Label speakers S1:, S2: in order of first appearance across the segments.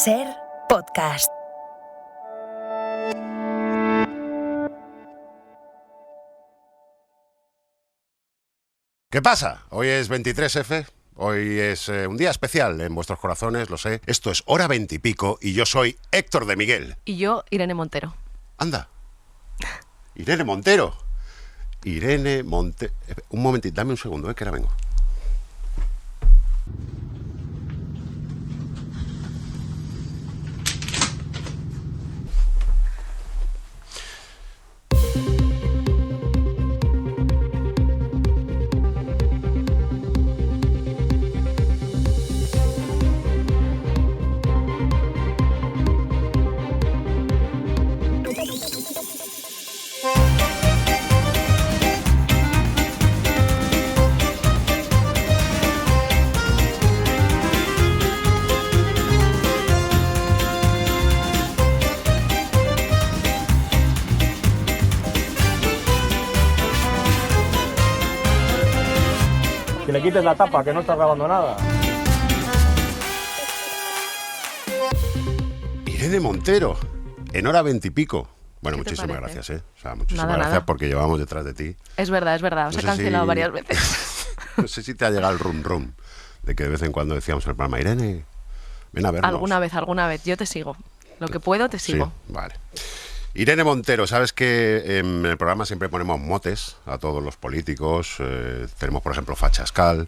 S1: Ser podcast.
S2: ¿Qué pasa? Hoy es 23F, hoy es un día especial en vuestros corazones, lo sé. Esto es Hora 20 y pico y yo soy Héctor de Miguel.
S3: Y yo, Irene Montero.
S2: Anda, Irene Montero. Irene Montero. Un momentito, dame un segundo, que ahora vengo.
S4: Que le quites la tapa, que no estás grabando nada.
S2: Irene Montero, en Hora 20 y pico. Bueno,
S3: ¿Qué te
S2: muchísimas
S3: parece?
S2: gracias, O sea, muchísimas
S3: Nada,
S2: gracias
S3: nada.
S2: porque llevamos detrás de ti.
S3: Es verdad, os
S2: No
S3: he
S2: sé
S3: cancelado
S2: si-
S3: varias veces.
S2: No sé si te ha llegado el rum de que de vez en cuando decíamos en el programa, Irene, ven a vernos.
S3: Alguna vez. Yo te sigo. Lo que puedo, te sigo.
S2: Sí, vale. Irene Montero, sabes que en el programa siempre ponemos motes a todos los políticos. Tenemos, por ejemplo, Fachascal.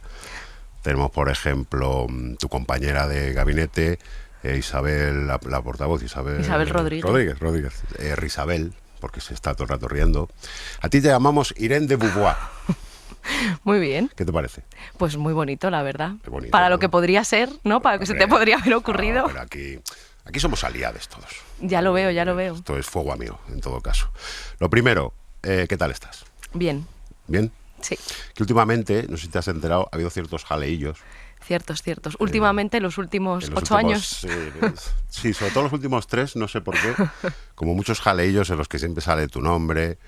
S2: Tenemos, por ejemplo, tu compañera de gabinete, Isabel, la portavoz,
S3: Isabel Rodríguez.
S2: Rodríguez. Risabel, porque se está todo el rato riendo. A ti te llamamos Irene de Beauvoir.
S3: Muy bien.
S2: ¿Qué te parece?
S3: Pues muy bonito, la verdad.
S2: Qué bonito,
S3: Para
S2: ¿no?
S3: lo que podría ser, ¿no? Para lo que se te
S2: Hombre,
S3: podría haber ocurrido.
S2: no, pero aquí somos aliados todos.
S3: Ya lo veo, ya lo veo.
S2: Esto es fuego amigo, en todo caso. Lo primero, ¿qué tal estás?
S3: Bien,
S2: ¿Bien?
S3: sí.
S2: Que últimamente, no sé si te has enterado, ha habido ciertos jaleillos.
S3: Ciertos. Últimamente, los últimos
S2: en los
S3: 8
S2: últimos,
S3: años.
S2: sí, sobre todo los últimos 3, no sé por qué. Como muchos jaleillos en los que siempre sale tu nombre.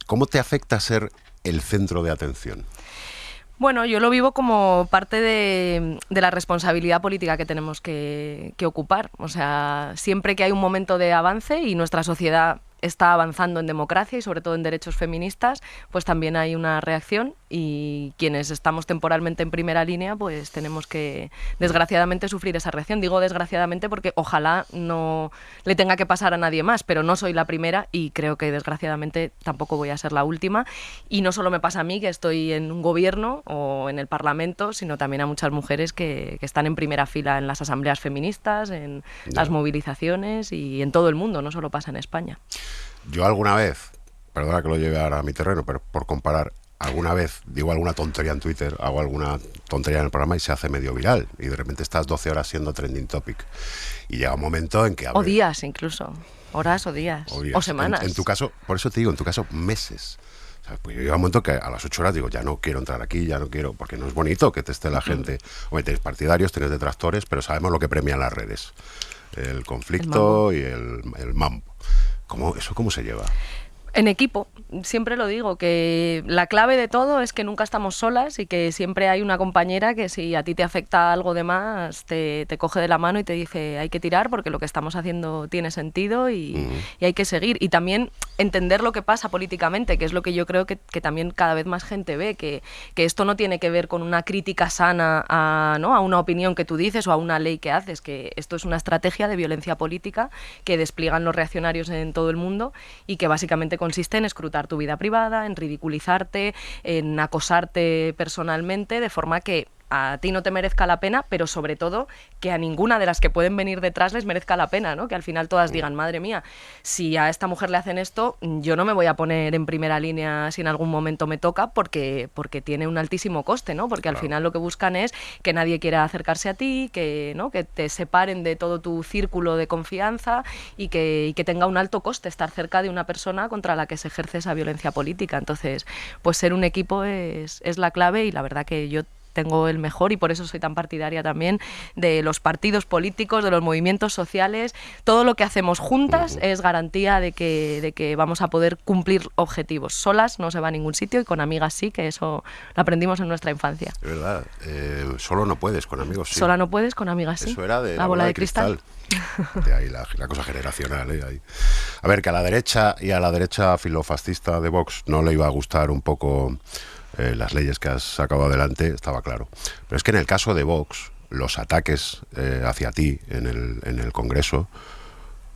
S2: ¿Cómo te afecta ser el centro de atención?
S3: Bueno, yo lo vivo como parte de la responsabilidad política que tenemos que ocupar. O sea, siempre que hay un momento de avance y nuestra sociedad está avanzando en democracia y sobre todo en derechos feministas, pues también hay una reacción y quienes estamos temporalmente en primera línea, pues tenemos que, desgraciadamente, sufrir esa reacción. Digo desgraciadamente porque ojalá no le tenga que pasar a nadie más, pero no soy la primera y creo que desgraciadamente tampoco voy a ser la última. Y no solo me pasa a mí, que estoy en un gobierno o en el Parlamento, sino también a muchas mujeres que están en primera fila en las asambleas feministas, en las movilizaciones y en todo el mundo, no solo pasa en España.
S2: Yo alguna vez, perdona que lo lleve ahora a mi terreno, pero por comparar, alguna vez digo alguna tontería en Twitter, hago alguna tontería en el programa y se hace medio viral. Y de repente estás 12 horas siendo trending topic. Y llega un momento en que...
S3: O días incluso, horas o días, o semanas.
S2: En tu caso, por eso te digo, en tu caso, meses. O sea, pues yo llega un momento que a las 8 horas digo, ya no quiero entrar aquí, ya no quiero, porque no es bonito que te esté la gente. Hombre, tienes partidarios, tienes detractores, pero sabemos lo que premian las redes. El conflicto y el mambo. ¿Cómo se lleva?
S3: En equipo, siempre lo digo, que la clave de todo es que nunca estamos solas y que siempre hay una compañera que si a ti te afecta algo de más, te coge de la mano y te dice hay que tirar porque lo que estamos haciendo tiene sentido y hay que seguir. Y también entender lo que pasa políticamente, que es lo que yo creo que también cada vez más gente ve, que esto no tiene que ver con una crítica sana a una opinión que tú dices o a una ley que haces, que esto es una estrategia de violencia política que despliegan los reaccionarios en todo el mundo y que básicamente consiste en escrutar tu vida privada, en ridiculizarte, en acosarte personalmente, de forma que a ti no te merezca la pena, pero sobre todo que a ninguna de las que pueden venir detrás les merezca la pena, ¿no? Que al final todas digan, madre mía, si a esta mujer le hacen esto, yo no me voy a poner en primera línea si en algún momento me toca porque tiene un altísimo coste, ¿no? Porque al final lo que buscan es que nadie quiera acercarse a ti, que te separen de todo tu círculo de confianza y que tenga un alto coste estar cerca de una persona contra la que se ejerce esa violencia política. Entonces, pues ser un equipo es la clave y la verdad que yo tengo el mejor, y por eso soy tan partidaria también de los partidos políticos, de los movimientos sociales. Todo lo que hacemos juntas es garantía de que vamos a poder cumplir objetivos. Solas no se va a ningún sitio, y con amigas sí, que eso lo aprendimos en nuestra infancia.
S2: Es verdad, solo no puedes, con amigos sí.
S3: Sola no puedes, con amigas sí.
S2: Eso era de la bola de cristal. De ahí la cosa generacional. Ahí. A ver, que a la derecha y a la derecha filofascista de Vox no le iba a gustar un poco las leyes que has sacado adelante, estaba claro. Pero es que en el caso de Vox, los ataques hacia ti en el Congreso,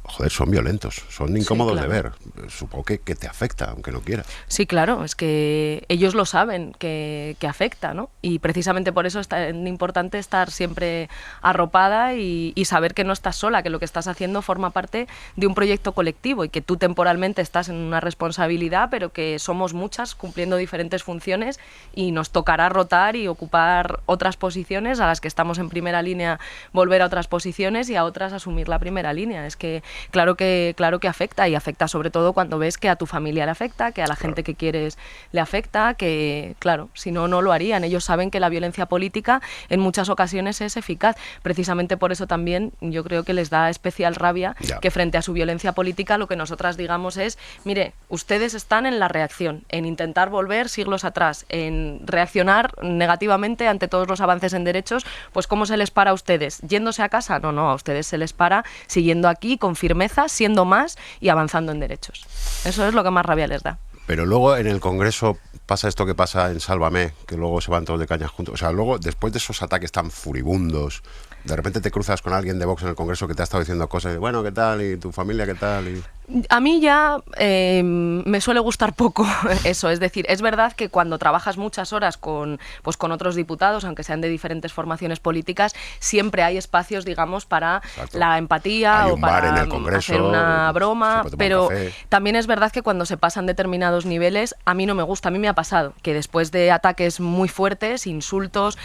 S2: joder, son violentos, son incómodos de ver. Supongo que te afecta, aunque no quieras.
S3: Sí, claro, es que ellos lo saben que afecta, ¿no? Y precisamente por eso es tan importante estar siempre arropada y saber que no estás sola, que lo que estás haciendo forma parte de un proyecto colectivo y que tú temporalmente estás en una responsabilidad, pero que somos muchas cumpliendo diferentes funciones y nos tocará rotar y ocupar otras posiciones, a las que estamos en primera línea volver a otras posiciones y a otras asumir la primera línea. Es que claro que afecta, y afecta sobre todo cuando ves que a tu familia le afecta, que a la gente que quieres le afecta, que claro, si no, no lo harían. Ellos saben que la violencia política en muchas ocasiones es eficaz. Precisamente por eso también yo creo que les da especial rabia que frente a su violencia política lo que nosotras digamos es, mire, ustedes están en la reacción, en intentar volver siglos atrás, en reaccionar negativamente ante todos los avances en derechos. Pues ¿cómo se les para a ustedes? ¿Yéndose a casa? No, a ustedes se les para siguiendo aquí con firmeza, siendo más y avanzando en derechos. Eso es lo que más rabia les da.
S2: Pero luego en el Congreso pasa esto que pasa en Sálvame, que luego se van todos de cañas juntos. O sea, luego, después de esos ataques tan furibundos, de repente te cruzas con alguien de Vox en el Congreso que te ha estado diciendo cosas de, bueno, ¿qué tal? ¿Y tu familia qué tal? Y...
S3: A mí ya me suele gustar poco eso, es decir, es verdad que cuando trabajas muchas horas con otros diputados, aunque sean de diferentes formaciones políticas, siempre hay espacios, digamos, para la empatía
S2: hay
S3: o
S2: un bar
S3: para
S2: en el Congreso,
S3: hacer una broma, pero
S2: un
S3: también es verdad que cuando se pasan determinados niveles, a mí no me gusta. A mí me ha pasado que después de ataques muy fuertes, insultos,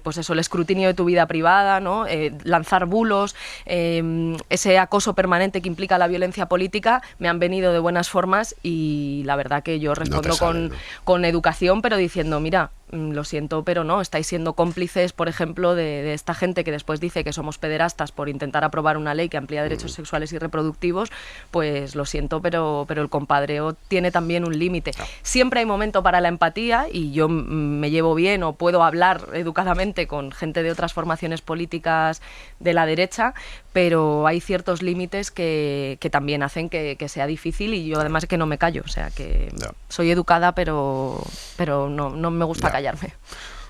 S3: pues eso, el escrutinio de tu vida privada, ¿no? Lanzar bulos, ese acoso permanente que implica la violencia política, me han venido de buenas formas, y la verdad que yo respondo con educación, pero diciendo, mira, lo siento, pero no, estáis siendo cómplices, por ejemplo, de esta gente que después dice que somos pederastas por intentar aprobar una ley que amplía derechos sexuales y reproductivos. Pues lo siento, pero el compadreo tiene también un límite. Siempre hay momento para la empatía, y yo me llevo bien o puedo hablar educadamente con gente de otras formaciones políticas de la derecha, pero hay ciertos límites que también hacen que sea difícil, y yo además que no me callo, o sea que soy educada, pero no me gusta callarme.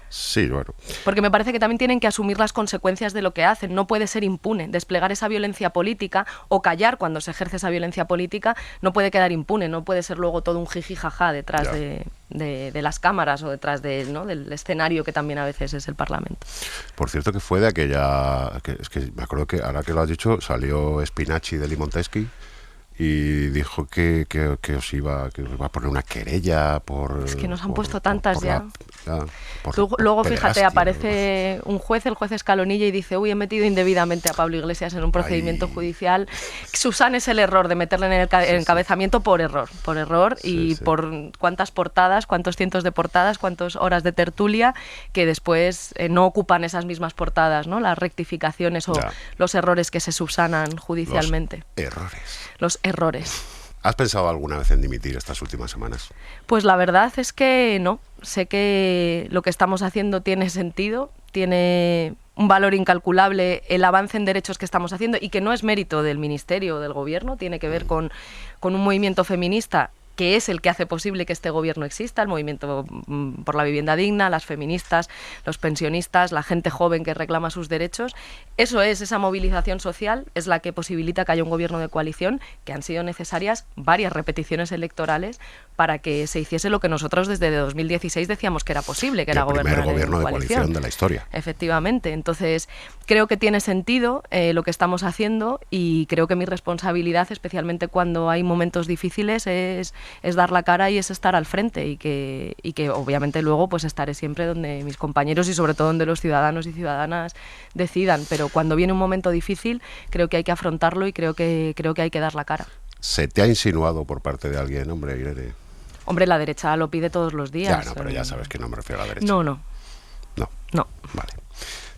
S2: Sí, bueno.
S3: Porque me parece que también tienen que asumir las consecuencias de lo que hacen. No puede ser impune. Desplegar esa violencia política o callar cuando se ejerce esa violencia política no puede quedar impune. No puede ser luego todo un jiji jaja detrás de las cámaras o detrás del escenario que también a veces es el Parlamento.
S2: Por cierto, que fue de aquella... es que me acuerdo que ahora que lo has dicho, salió Spinacci de Limonteschi y dijo que os iba a poner una querella por...
S3: Es que nos han puesto tantas ya.
S2: Tú,
S3: luego, fíjate, aparece un juez, el juez Escalonilla, y dice, uy, he metido indebidamente a Pablo Iglesias en un procedimiento judicial. Susana es el error de meterle en el encabezamiento por error, por cuántas portadas, cuántos cientos de portadas, cuántas horas de tertulia, que después no ocupan esas mismas portadas, ¿no? Las rectificaciones o los errores que se subsanan judicialmente. Los errores.
S2: ¿Has pensado alguna vez en dimitir estas últimas semanas?
S3: Pues la verdad es que no. Sé que lo que estamos haciendo tiene sentido, tiene un valor incalculable el avance en derechos que estamos haciendo, y que no es mérito del Ministerio o del Gobierno, tiene que ver con un movimiento feminista que es el que hace posible que este gobierno exista, el movimiento por la vivienda digna, las feministas, los pensionistas, la gente joven que reclama sus derechos. Eso es, esa movilización social es la que posibilita que haya un gobierno de coalición, que han sido necesarias varias repeticiones electorales para que se hiciese lo que nosotros desde 2016 decíamos que era posible, que era gobernar
S2: el primer gobierno de coalición de la historia.
S3: Efectivamente. Entonces, creo que tiene sentido lo que estamos haciendo, y creo que mi responsabilidad, especialmente cuando hay momentos difíciles, es dar la cara y es estar al frente, y que obviamente luego pues estaré siempre donde mis compañeros y sobre todo donde los ciudadanos y ciudadanas decidan, pero cuando viene un momento difícil creo que hay que afrontarlo, y creo que hay que dar la cara.
S2: ¿Se te ha insinuado por parte de alguien, hombre, Irene?
S3: Hombre, la derecha lo pide todos los días.
S2: Ya, no, pero ya sabes que no me refiero a la derecha.
S3: No.
S2: No.
S3: No.
S2: Vale.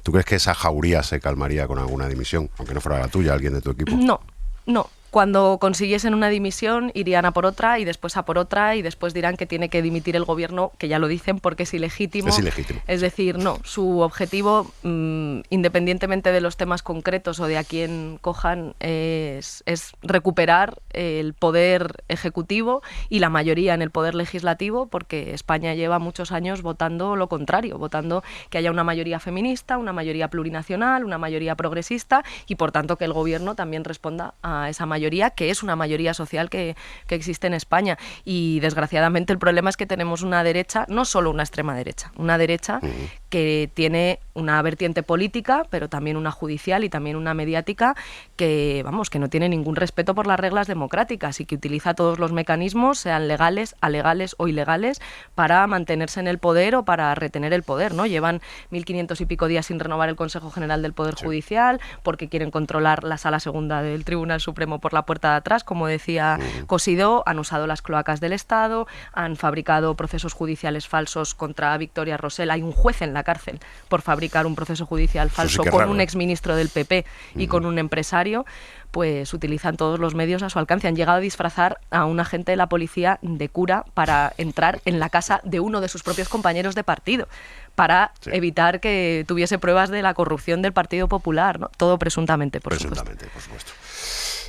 S2: ¿Tú crees que esa jauría se calmaría con alguna dimisión? Aunque no fuera la tuya, alguien de tu equipo.
S3: No, no. Cuando consiguiesen una dimisión, irían a por otra y después a por otra y después dirán que tiene que dimitir el gobierno, que ya lo dicen porque es ilegítimo.
S2: Es ilegítimo.
S3: Es decir, no, su objetivo, independientemente de los temas concretos o de a quién cojan, es recuperar el poder ejecutivo y la mayoría en el poder legislativo, porque España lleva muchos años votando lo contrario, votando que haya una mayoría feminista, una mayoría plurinacional, una mayoría progresista y por tanto que el gobierno también responda a esa mayoría, que es una mayoría social que existe en España. Y desgraciadamente el problema es que tenemos una derecha, no solo una extrema derecha, una derecha que tiene una vertiente política, pero también una judicial y también una mediática que, vamos, que no tiene ningún respeto por las reglas democráticas y que utiliza todos los mecanismos, sean legales, alegales o ilegales, para mantenerse en el poder o para retener el poder, ¿no? Llevan 1.500 y pico días sin renovar el Consejo General del Poder Judicial porque quieren controlar la Sala Segunda del Tribunal Supremo por la puerta de atrás, como decía Cosidó, han usado las cloacas del Estado, han fabricado procesos judiciales falsos contra Victoria Rosell. Hay un juez en la cárcel por fabricar un proceso judicial falso con un exministro del PP y con un empresario. Pues utilizan todos los medios a su alcance. Han llegado a disfrazar a un agente de la policía de cura para entrar en la casa de uno de sus propios compañeros de partido, para evitar que tuviese pruebas de la corrupción del Partido Popular, ¿no? Todo presuntamente, por supuesto.
S2: Por supuesto.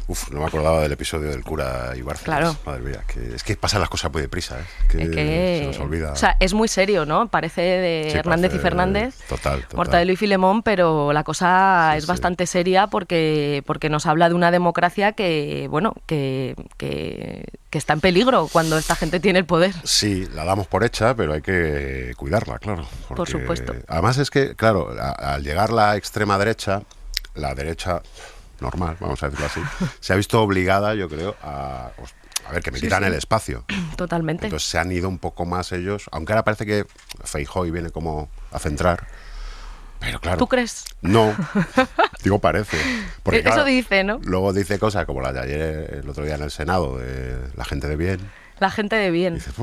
S2: Uf, no me acordaba del episodio del cura y Bárcenas.
S3: Claro.
S2: Madre mía, es que pasan las cosas muy deprisa, ¿eh? Que se nos olvida.
S3: O sea, es muy serio, ¿no? Parece de Hernández y Fernández,
S2: total.
S3: Mortadelo y Filemón, pero la cosa es bastante seria porque nos habla de una democracia que, bueno, que está en peligro cuando esta gente tiene el poder.
S2: Sí, la damos por hecha, pero hay que cuidarla, claro.
S3: Por supuesto.
S2: Además es que, claro, al llegar la extrema derecha, la derecha normal, vamos a decirlo así, se ha visto obligada, yo creo, a ver, que me quitan el espacio.
S3: Totalmente.
S2: Entonces se han ido un poco más ellos, aunque ahora parece que Feijóo viene como a centrar, pero claro.
S3: ¿Tú crees?
S2: No, digo parece. Porque, claro,
S3: eso dice, ¿no?
S2: Luego dice cosas como la de ayer, el otro día en el Senado, de la gente de bien.
S3: La gente de bien.
S2: Dices,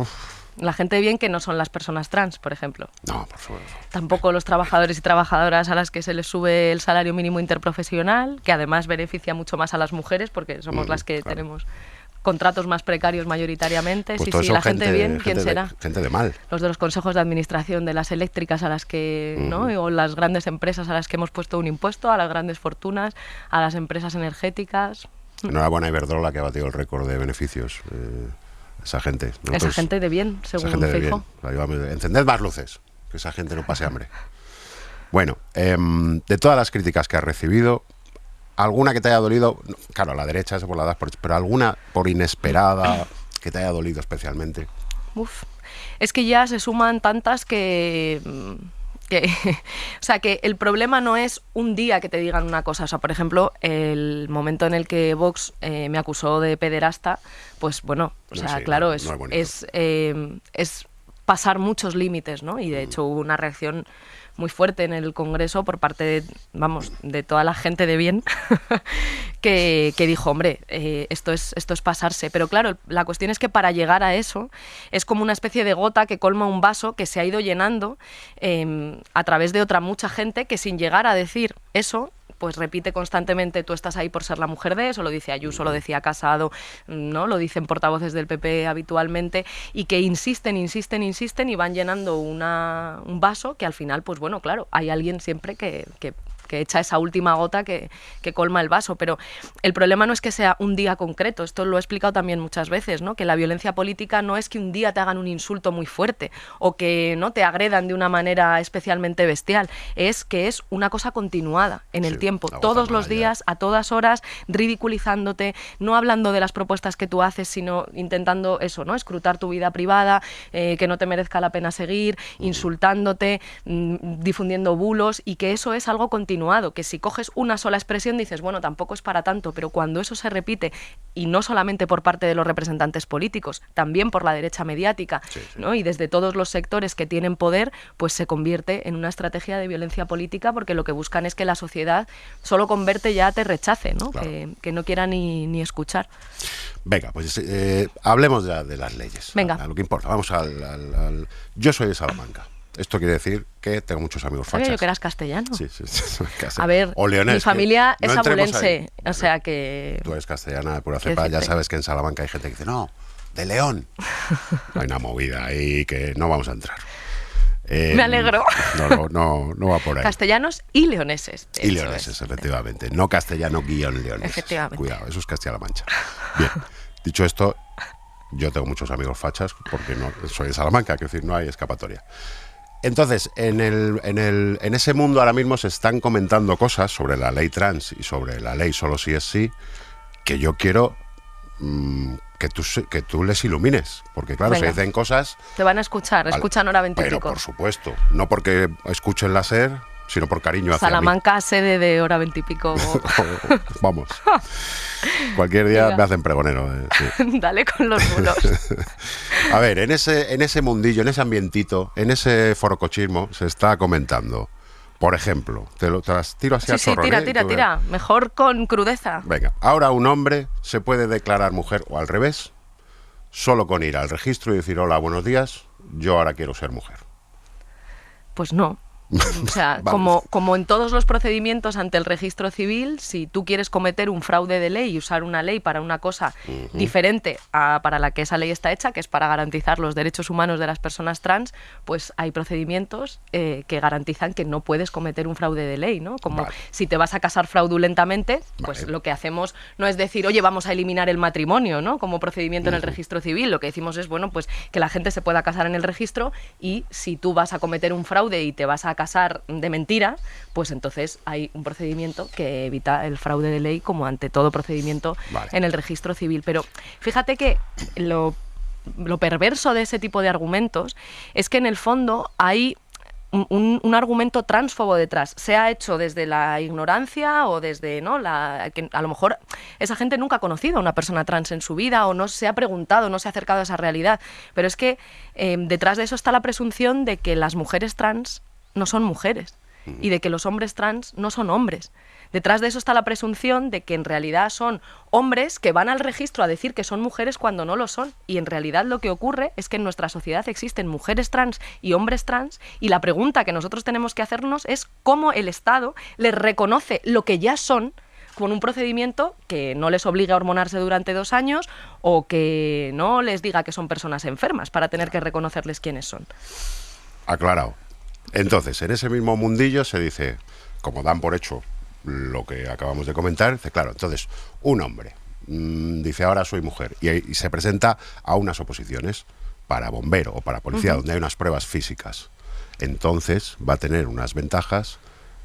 S3: la gente de bien que no son las personas trans, por ejemplo.
S2: No, por supuesto.
S3: Tampoco los trabajadores y trabajadoras a las que se les sube el salario mínimo interprofesional, que además beneficia mucho más a las mujeres porque somos las que tenemos contratos más precarios mayoritariamente.
S2: Pues
S3: sí, la gente de bien, ¿quién será?
S2: Gente de mal.
S3: Los de los consejos de administración de las eléctricas a las que, ¿no? O las grandes empresas a las que hemos puesto un impuesto, a las grandes fortunas, a las empresas energéticas.
S2: Enhorabuena a Iberdrola, que ha batido el récord de beneficios. Esa gente.
S3: Esa gente de bien, según Feijóo.
S2: Encended más luces, que esa gente no pase hambre. Bueno, de todas las críticas que has recibido, ¿alguna que te haya dolido? Claro, a la derecha, eso por la edad, pero ¿alguna por inesperada que te haya dolido especialmente?
S3: Uf, es que ya se suman tantas que o sea, que el problema no es un día que te digan una cosa. O sea, por ejemplo, el momento en el que Vox me acusó de pederasta, pues bueno, o sea, claro, es pasar muchos límites, ¿no? Y de hecho hubo una reacción muy fuerte en el Congreso por parte de, de toda la gente de bien que dijo, hombre, esto es pasarse. Pero claro, la cuestión es que para llegar a eso es como una especie de gota que colma un vaso que se ha ido llenando a través de otra mucha gente que sin llegar a decir eso, pues repite constantemente, tú estás ahí por ser la mujer de, eso lo dice Ayuso, lo decía Casado, ¿no? Lo dicen portavoces del PP habitualmente, y que insisten y van llenando un vaso que al final, pues bueno, claro, hay alguien siempre que echa esa última gota que colma el vaso. Pero el problema no es que sea un día concreto, esto lo he explicado también muchas veces, ¿no? Que la violencia política no es que un día te hagan un insulto muy fuerte o que no te agredan de una manera especialmente bestial, es que es una cosa continuada en el tiempo, todos los días, a todas horas, ridiculizándote, no hablando de las propuestas que tú haces, sino intentando eso, ¿no? Escrutar tu vida privada, que no te merezca la pena seguir, insultándote, difundiendo bulos, y que eso es algo continuado, que si coges una sola expresión dices, bueno, tampoco es para tanto, pero cuando eso se repite, y no solamente por parte de los representantes políticos, también por la derecha mediática, ¿no? Y desde todos los sectores que tienen poder, pues se convierte en una estrategia de violencia política, porque lo que buscan es que la sociedad solo con verte ya te rechace, ¿no? Claro. Que no quiera ni escuchar.
S2: Venga, pues hablemos ya de las leyes.
S3: Venga.
S2: A lo que importa. Vamos al Yo soy de Salamanca. Esto quiere decir que tengo muchos amigos
S3: Sabía
S2: fachas.
S3: yo que eras castellano.
S2: Sí, soy
S3: A ver,
S2: o leonés,
S3: mi familia
S2: que
S3: es
S2: no entremos
S3: abulense,
S2: ahí.
S3: o sea que...
S2: Tú eres castellana de pura
S3: ¿Qué
S2: cepa, ya
S3: decirte?
S2: sabes que en Salamanca hay gente que dice, no, de León. Hay una movida ahí que no vamos a entrar.
S3: Me alegro.
S2: No va por ahí.
S3: Castellanos y leoneses.
S2: Y
S3: eso
S2: leoneses,
S3: es.
S2: efectivamente. No castellano-leoneses.
S3: Efectivamente.
S2: Cuidado, eso es Castilla-La Mancha. Bien, dicho esto, yo tengo muchos amigos fachas porque no soy de Salamanca, que decir, no hay escapatoria. Entonces, en ese mundo ahora mismo se están comentando cosas sobre la ley trans y sobre la ley solo si es sí, que yo quiero que tú les ilumines. Porque claro,
S3: Venga.
S2: se dicen cosas...
S3: Te van a escuchar,
S2: Vale,
S3: escuchan hora 20 y
S2: pero
S3: pico.
S2: por supuesto, no porque escuchen la SER, sino por cariño hacia mí.
S3: Salamanca, sede de hora 20 y pico.
S2: Vamos. Cualquier día
S3: Venga.
S2: me hacen pregonero. Sí.
S3: Dale con los bulos.
S2: A ver, en ese mundillo, en ese ambientito, en ese forocochismo, se está comentando. Por ejemplo, te las tiro así a
S3: Sí,
S2: chorro,
S3: tira,
S2: ¿eh?
S3: tira,
S2: Tú
S3: tira. Mejor con crudeza.
S2: Venga, ahora un hombre se puede declarar mujer o al revés, solo con ir al registro y decir, hola, buenos días, yo ahora quiero ser mujer.
S3: Pues no. O sea,
S2: Vale.
S3: como en todos los procedimientos ante el registro civil, si tú quieres cometer un fraude de ley y usar una ley para una cosa diferente a para la que esa ley está hecha, que es para garantizar los derechos humanos de las personas trans, pues hay procedimientos que garantizan que no puedes cometer un fraude de ley, ¿no? Como
S2: Vale.
S3: si te vas a casar fraudulentamente, pues
S2: Vale.
S3: lo que hacemos no es decir, oye, vamos a eliminar el matrimonio, ¿no? Como procedimiento en el registro civil. Lo que decimos es, bueno, pues que la gente se pueda casar en el registro y si tú vas a cometer un fraude y te vas a casar de mentira, pues entonces hay un procedimiento que evita el fraude de ley como ante todo procedimiento
S2: Vale.
S3: en el registro civil. Pero fíjate que lo perverso de ese tipo de argumentos es que en el fondo hay un argumento transfobo detrás. Se ha hecho desde la ignorancia o desde, ¿no?, que a lo mejor esa gente nunca ha conocido a una persona trans en su vida o no se ha preguntado, no se ha acercado a esa realidad. Pero es que detrás de eso está la presunción de que las mujeres trans no son mujeres y de que los hombres trans no son hombres. Detrás de eso está la presunción de que en realidad son hombres que van al registro a decir que son mujeres cuando no lo son. Y en realidad lo que ocurre es que en nuestra sociedad existen mujeres trans y hombres trans y la pregunta que nosotros tenemos que hacernos es cómo el Estado les reconoce lo que ya son con un procedimiento que no les obligue a hormonarse durante 2 años o que no les diga que son personas enfermas para tener que reconocerles quiénes son.
S2: Aclarado. Entonces, en ese mismo mundillo se dice, como dan por hecho lo que acabamos de comentar, dice, claro, entonces, un hombre dice, ahora soy mujer, y se presenta a unas oposiciones para bombero o para policía, donde hay unas pruebas físicas. Entonces, va a tener unas ventajas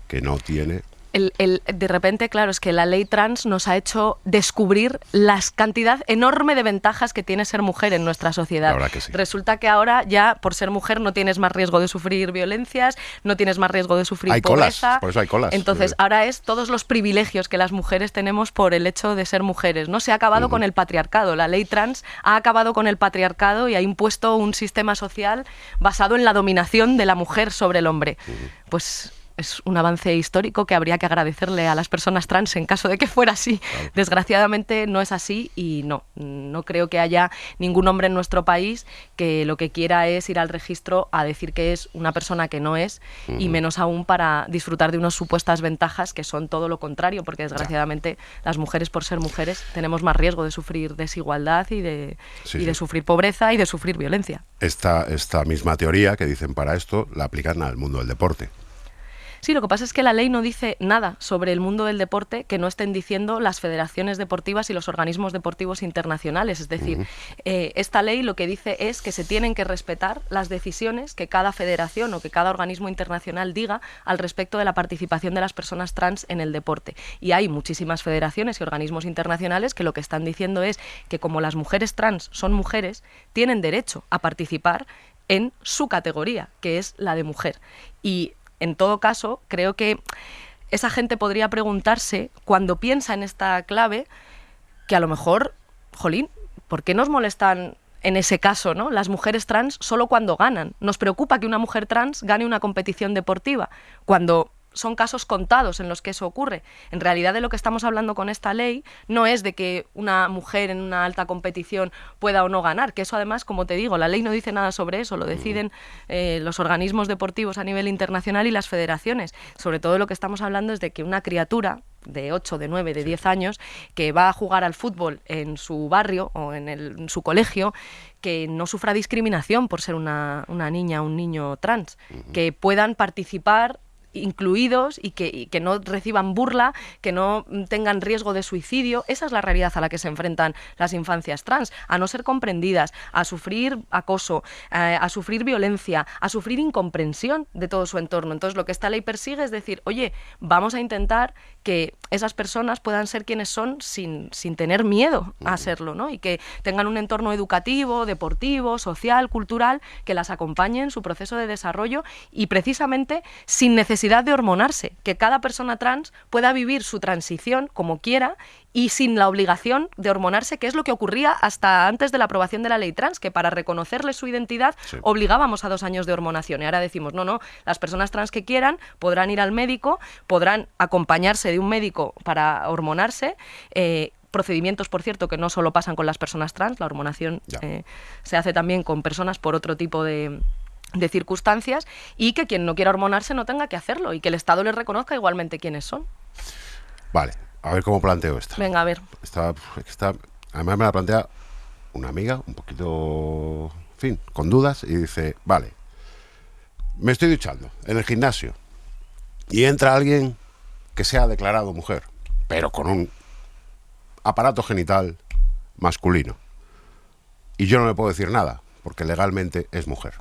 S2: que no tiene...
S3: De repente, claro, es que la ley trans nos ha hecho descubrir la cantidad enorme de ventajas que tiene ser mujer en nuestra sociedad.
S2: La verdad que sí.
S3: Resulta que ahora ya, por ser mujer, no tienes más riesgo de sufrir violencias, no tienes más riesgo de sufrir
S2: Hay
S3: pobreza.
S2: colas, por eso hay colas.
S3: Entonces, ahora es todos los privilegios que las mujeres tenemos por el hecho de ser mujeres, ¿no? Se ha acabado con el patriarcado. La ley trans ha acabado con el patriarcado y ha impuesto un sistema social basado en la dominación de la mujer sobre el hombre. Pues... es un avance histórico que habría que agradecerle a las personas trans en caso de que fuera así. Claro. Desgraciadamente no es así y no creo que haya ningún hombre en nuestro país que lo que quiera es ir al registro a decir que es una persona que no es y menos aún para disfrutar de unas supuestas ventajas que son todo lo contrario, porque desgraciadamente las mujeres, por ser mujeres, tenemos más riesgo de sufrir desigualdad y de sufrir pobreza y de sufrir violencia.
S2: Esta misma teoría que dicen para esto la aplican al mundo del deporte.
S3: Sí, lo que pasa es que la ley no dice nada sobre el mundo del deporte que no estén diciendo las federaciones deportivas y los organismos deportivos internacionales. Es decir, esta ley lo que dice es que se tienen que respetar las decisiones que cada federación o que cada organismo internacional diga al respecto de la participación de las personas trans en el deporte. Y hay muchísimas federaciones y organismos internacionales que lo que están diciendo es que como las mujeres trans son mujeres, tienen derecho a participar en su categoría, que es la de mujer. Y en todo caso, creo que esa gente podría preguntarse, cuando piensa en esta clave, que a lo mejor, jolín, ¿por qué nos molestan en ese caso, ¿no?, las mujeres trans solo cuando ganan? Nos preocupa que una mujer trans gane una competición deportiva, cuando son casos contados en los que eso ocurre. En realidad, de lo que estamos hablando con esta ley no es de que una mujer en una alta competición pueda o no ganar, que eso además, como te digo, la ley no dice nada sobre eso, lo deciden los organismos deportivos a nivel internacional y las federaciones. Sobre todo lo que estamos hablando es de que una criatura de 8, de 9, de 10 años, que va a jugar al fútbol en su barrio o en su colegio, que no sufra discriminación por ser una niña o un niño trans, que puedan participar incluidos y que no reciban burla, que no tengan riesgo de suicidio. Esa es la realidad a la que se enfrentan las infancias trans, a no ser comprendidas, a sufrir acoso, a sufrir violencia, a sufrir incomprensión de todo su entorno. Entonces, lo que esta ley persigue es decir, oye, vamos a intentar que esas personas puedan ser quienes son sin tener miedo a serlo, ¿no? Y que tengan un entorno educativo, deportivo, social, cultural, que las acompañe en su proceso de desarrollo y precisamente sin necesidad de hormonarse, que cada persona trans pueda vivir su transición como quiera y sin la obligación de hormonarse, que es lo que ocurría hasta antes de la aprobación de la ley trans, que para reconocerle su identidad obligábamos a 2 años de hormonación. Y ahora decimos, no, las personas trans que quieran podrán ir al médico, podrán acompañarse de un médico para hormonarse, procedimientos, por cierto, que no solo pasan con las personas trans, la hormonación se hace también con personas por otro tipo de circunstancias, y que quien no quiera hormonarse no tenga que hacerlo y que el Estado les reconozca igualmente quiénes son.
S2: Vale, a ver cómo planteo esta.
S3: Venga, a ver.
S2: Además me la plantea una amiga, un poquito, en fin, con dudas, y dice, vale, me estoy duchando en el gimnasio y entra alguien que sea declarado mujer, pero con un aparato genital masculino, y yo no le puedo decir nada, porque legalmente es mujer.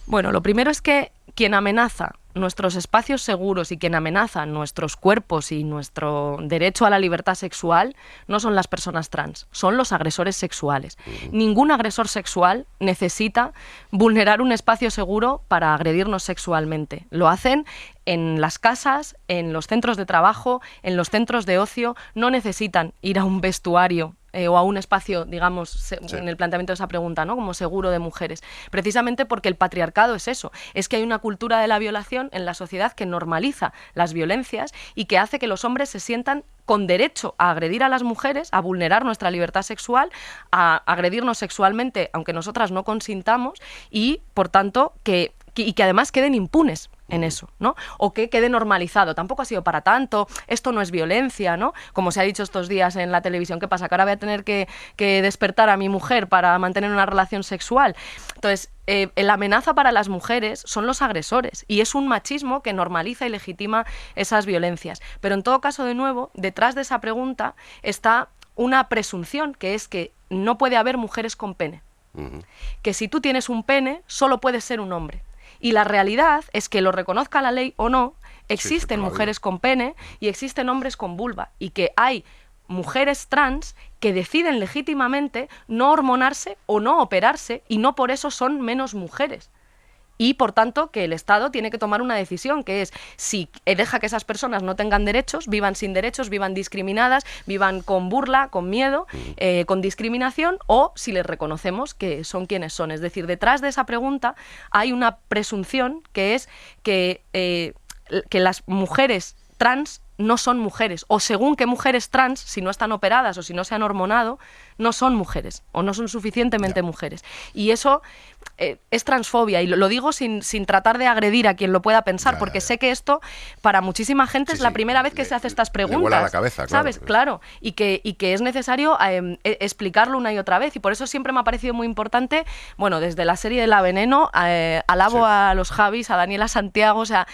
S3: Bueno, lo primero es que quien amenaza nuestros espacios seguros y quien amenaza nuestros cuerpos y nuestro derecho a la libertad sexual no son las personas trans, son los agresores sexuales. Ningún agresor sexual necesita vulnerar un espacio seguro para agredirnos sexualmente. Lo hacen en las casas, en los centros de trabajo, en los centros de ocio. No necesitan ir a un vestuario o a un espacio, digamos, en el planteamiento de esa pregunta, ¿no?, como seguro de mujeres. Precisamente porque el patriarcado es eso, es que hay una cultura de la violación en la sociedad que normaliza las violencias y que hace que los hombres se sientan con derecho a agredir a las mujeres, a vulnerar nuestra libertad sexual, a agredirnos sexualmente, aunque nosotras no consintamos, y, por tanto, que además queden impunes en eso, ¿no? O que quede normalizado. Tampoco ha sido para tanto, esto no es violencia, ¿no? Como se ha dicho estos días en la televisión, ¿qué pasa? ¿Que ahora voy a tener que despertar a mi mujer para mantener una relación sexual? Entonces, la amenaza para las mujeres son los agresores, y es un machismo que normaliza y legitima esas violencias. Pero en todo caso, de nuevo, detrás de esa pregunta está una presunción, que es que no puede haber mujeres con pene. Que si tú tienes un pene, solo puedes ser un hombre. Y la realidad es que, lo reconozca la ley o no, existen mujeres con pene y existen hombres con vulva, y que hay mujeres trans que deciden legítimamente no hormonarse o no operarse, y no por eso son menos mujeres. Y, por tanto, que el Estado tiene que tomar una decisión, que es si deja que esas personas no tengan derechos, vivan sin derechos, vivan discriminadas, vivan con burla, con miedo, con discriminación, o si les reconocemos que son quienes son. Es decir, detrás de esa pregunta hay una presunción, que es que las mujeres trans no son mujeres, o según qué mujeres trans, si no están operadas o si no se han hormonado, no son mujeres o no son suficientemente mujeres. Y eso es transfobia, y lo digo sin tratar de agredir a quien lo pueda pensar, porque sé que esto para muchísima gente es la primera vez que se hace estas preguntas. Le
S2: vuela la cabeza, claro.
S3: ¿Sabes? Claro, y que es necesario explicarlo una y otra vez, y por eso siempre me ha parecido muy importante, bueno, desde la serie de La Veneno, alabo a los Javis, a Daniela Santiago, o sea,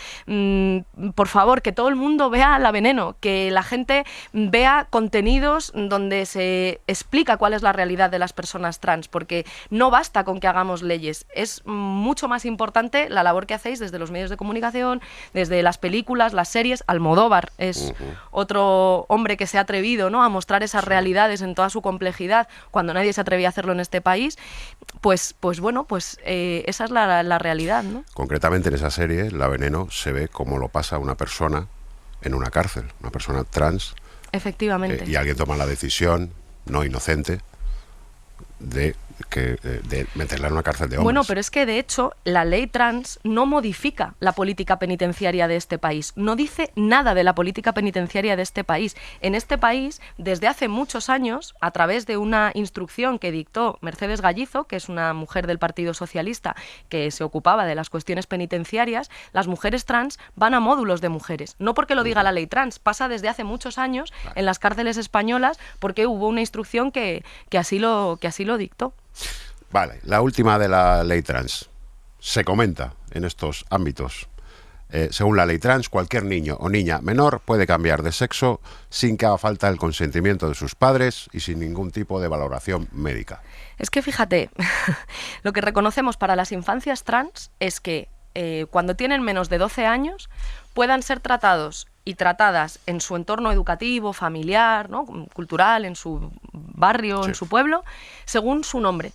S3: por favor, que todo el mundo vea La Veneno, que la gente vea contenidos donde se explica cuál es la realidad de las personas trans, porque no basta con que hagamos leyes, es mucho más importante la labor que hacéis desde los medios de comunicación, desde las películas, las series. Almodóvar es otro hombre que se ha atrevido, ¿no?, a mostrar esas realidades en toda su complejidad, cuando nadie se atrevía a hacerlo en este país. Pues bueno, esa es la realidad, ¿no?
S2: Concretamente, en esa serie, La Veneno, se ve cómo lo pasa una persona en una cárcel, una persona trans.
S3: Efectivamente.
S2: Y alguien toma la decisión, no inocente, de de meterla en una cárcel de hombres.
S3: Bueno, pero es que de hecho la ley trans no modifica la política penitenciaria de este país, no dice nada de la política penitenciaria de este país. En este país, desde hace muchos años, a través de una instrucción que dictó Mercedes Gallizo, que es una mujer del Partido Socialista que se ocupaba de las cuestiones penitenciarias, las mujeres trans van a módulos de mujeres. No porque lo diga la ley trans, pasa desde hace muchos años en las cárceles españolas porque hubo una instrucción que así lo dictó.
S2: Vale, la última de la ley trans. Se comenta en estos ámbitos. Según la ley trans, cualquier niño o niña menor puede cambiar de sexo sin que haga falta el consentimiento de sus padres y sin ningún tipo de valoración médica.
S3: Es que fíjate, lo que reconocemos para las infancias trans es que cuando tienen menos de 12 años puedan ser tratados y tratadas en su entorno educativo, familiar, ¿no?, cultural, en su barrio, sí, en su pueblo, según su nombre.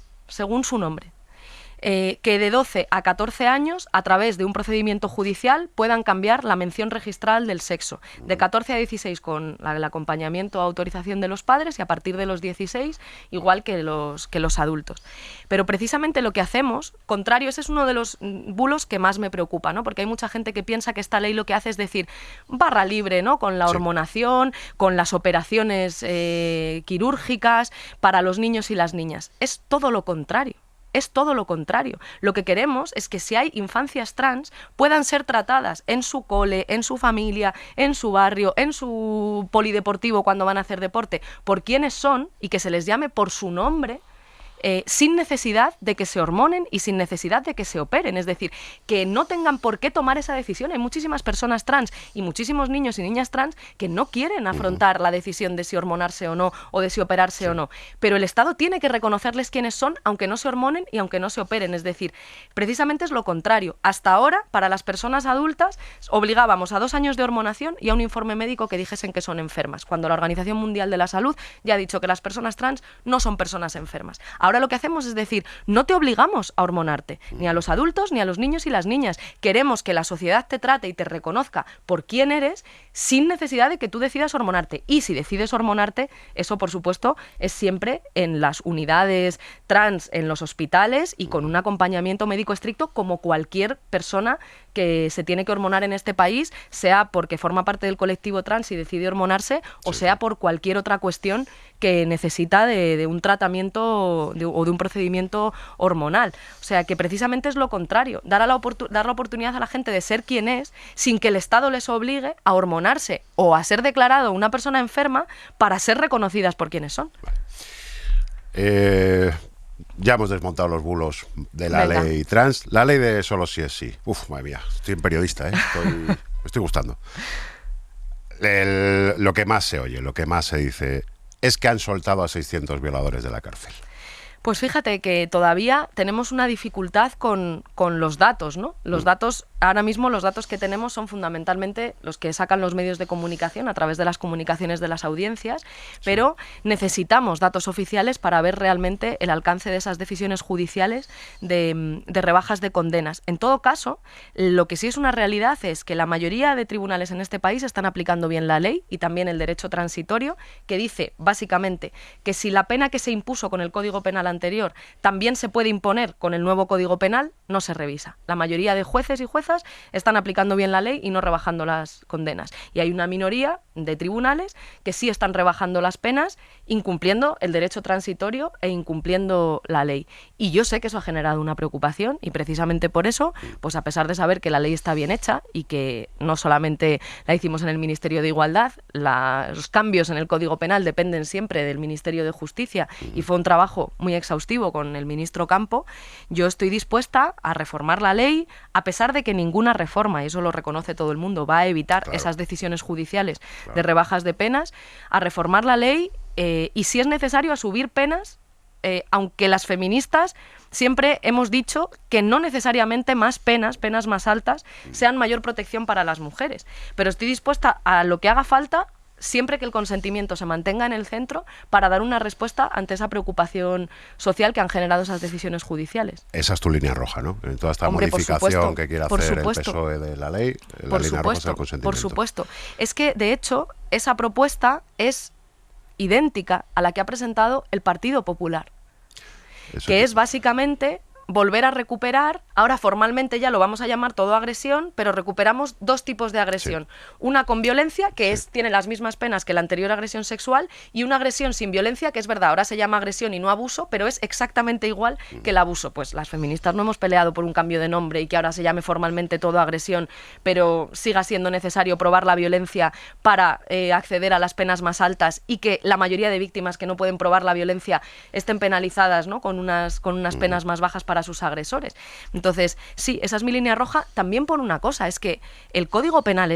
S3: Que de 12 a 14 años, a través de un procedimiento judicial, puedan cambiar la mención registral del sexo. De 14 a 16 con el acompañamiento o autorización de los padres y a partir de los 16 igual que los adultos. Pero precisamente lo que hacemos, contrario, ese es uno de los bulos que más me preocupa, ¿no? Porque hay mucha gente que piensa que esta ley lo que hace es decir barra libre, ¿no?, con la hormonación, con las operaciones quirúrgicas para los niños y las niñas. Es todo lo contrario. Es todo lo contrario. Lo que queremos es que si hay infancias trans puedan ser tratadas en su cole, en su familia, en su barrio, en su polideportivo cuando van a hacer deporte, por quienes son y que se les llame por su nombre, sin necesidad de que se hormonen y sin necesidad de que se operen. Es decir, que no tengan por qué tomar esa decisión. Hay muchísimas personas trans y muchísimos niños y niñas trans que no quieren afrontar la decisión de si hormonarse o no, o de si operarse o no. Pero el Estado tiene que reconocerles quiénes son, aunque no se hormonen y aunque no se operen. Es decir, precisamente es lo contrario. Hasta ahora, para las personas adultas, obligábamos a 2 años de hormonación y a un informe médico que dijesen que son enfermas, cuando la Organización Mundial de la Salud ya ha dicho que las personas trans no son personas enfermas. Ahora lo que hacemos es decir, no te obligamos a hormonarte, ni a los adultos ni a los niños y las niñas. Queremos que la sociedad te trate y te reconozca por quién eres sin necesidad de que tú decidas hormonarte. Y si decides hormonarte, eso por supuesto es siempre en las unidades trans, en los hospitales y con un acompañamiento médico estricto como cualquier persona que se tiene que hormonar en este país, sea porque forma parte del colectivo trans y decide hormonarse o sea por cualquier otra cuestión que necesita de un tratamiento o de un procedimiento hormonal. O sea, que precisamente es lo contrario, dar la oportunidad a la gente de ser quien es sin que el Estado les obligue a hormonarse o a ser declarado una persona enferma para ser reconocidas por quienes son.
S2: Ya hemos desmontado los bulos de la ley trans. La ley de solo sí es sí. Uf, madre mía, estoy en periodista, ¿eh? Me estoy gustando. Lo que más se oye, lo que más se dice es que han soltado a 600 violadores de la cárcel.
S3: Pues fíjate que todavía tenemos una dificultad con los datos, ¿no? Los datos, ahora mismo los datos que tenemos son fundamentalmente los que sacan los medios de comunicación a través de las comunicaciones de las audiencias, pero necesitamos datos oficiales para ver realmente el alcance de esas decisiones judiciales de rebajas de condenas. En todo caso, lo que sí es una realidad es que la mayoría de tribunales en este país están aplicando bien la ley y también el derecho transitorio, que dice básicamente que si la pena que se impuso con el Código Penal anterior también se puede imponer con el nuevo Código Penal, no se revisa. La mayoría de jueces y juezas están aplicando bien la ley y no rebajando las condenas. Y hay una minoría de tribunales que sí están rebajando las penas, incumpliendo el derecho transitorio e incumpliendo la ley. Y yo sé que eso ha generado una preocupación y precisamente por eso, pues a pesar de saber que la ley está bien hecha y que no solamente la hicimos en el Ministerio de Igualdad, los cambios en el Código Penal dependen siempre del Ministerio de Justicia y fue un trabajo muy exhaustivo con el ministro Campo, yo estoy dispuesta a reformar la ley, a pesar de que ninguna reforma, y eso lo reconoce todo el mundo, va a evitar esas decisiones judiciales de rebajas de penas, a reformar la ley y si es necesario a subir penas, aunque las feministas siempre hemos dicho que no necesariamente más penas más altas, sean mayor protección para las mujeres, pero estoy dispuesta a lo que haga falta siempre que el consentimiento se mantenga en el centro para dar una respuesta ante esa preocupación social que han generado esas decisiones judiciales.
S2: Esa es tu línea roja, ¿no? En toda esta modificación que quiere hacer el PSOE de la ley, la línea roja es el consentimiento.
S3: Por supuesto. Es que, de hecho, esa propuesta es idéntica a la que ha presentado el Partido Popular. que es básicamente volver a recuperar, ahora formalmente ya lo vamos a llamar todo agresión, pero recuperamos dos tipos de agresión. Sí. Una con violencia, que tiene las mismas penas que la anterior agresión sexual, y una agresión sin violencia, que es verdad, ahora se llama agresión y no abuso, pero es exactamente igual que el abuso. Pues las feministas no hemos peleado por un cambio de nombre y que ahora se llame formalmente todo agresión, pero siga siendo necesario probar la violencia para acceder a las penas más altas y que la mayoría de víctimas que no pueden probar la violencia estén penalizadas, ¿no?, con unas penas más bajas para sus agresores. Entonces, sí, esa es mi línea roja, también por una cosa, es que el Código Penal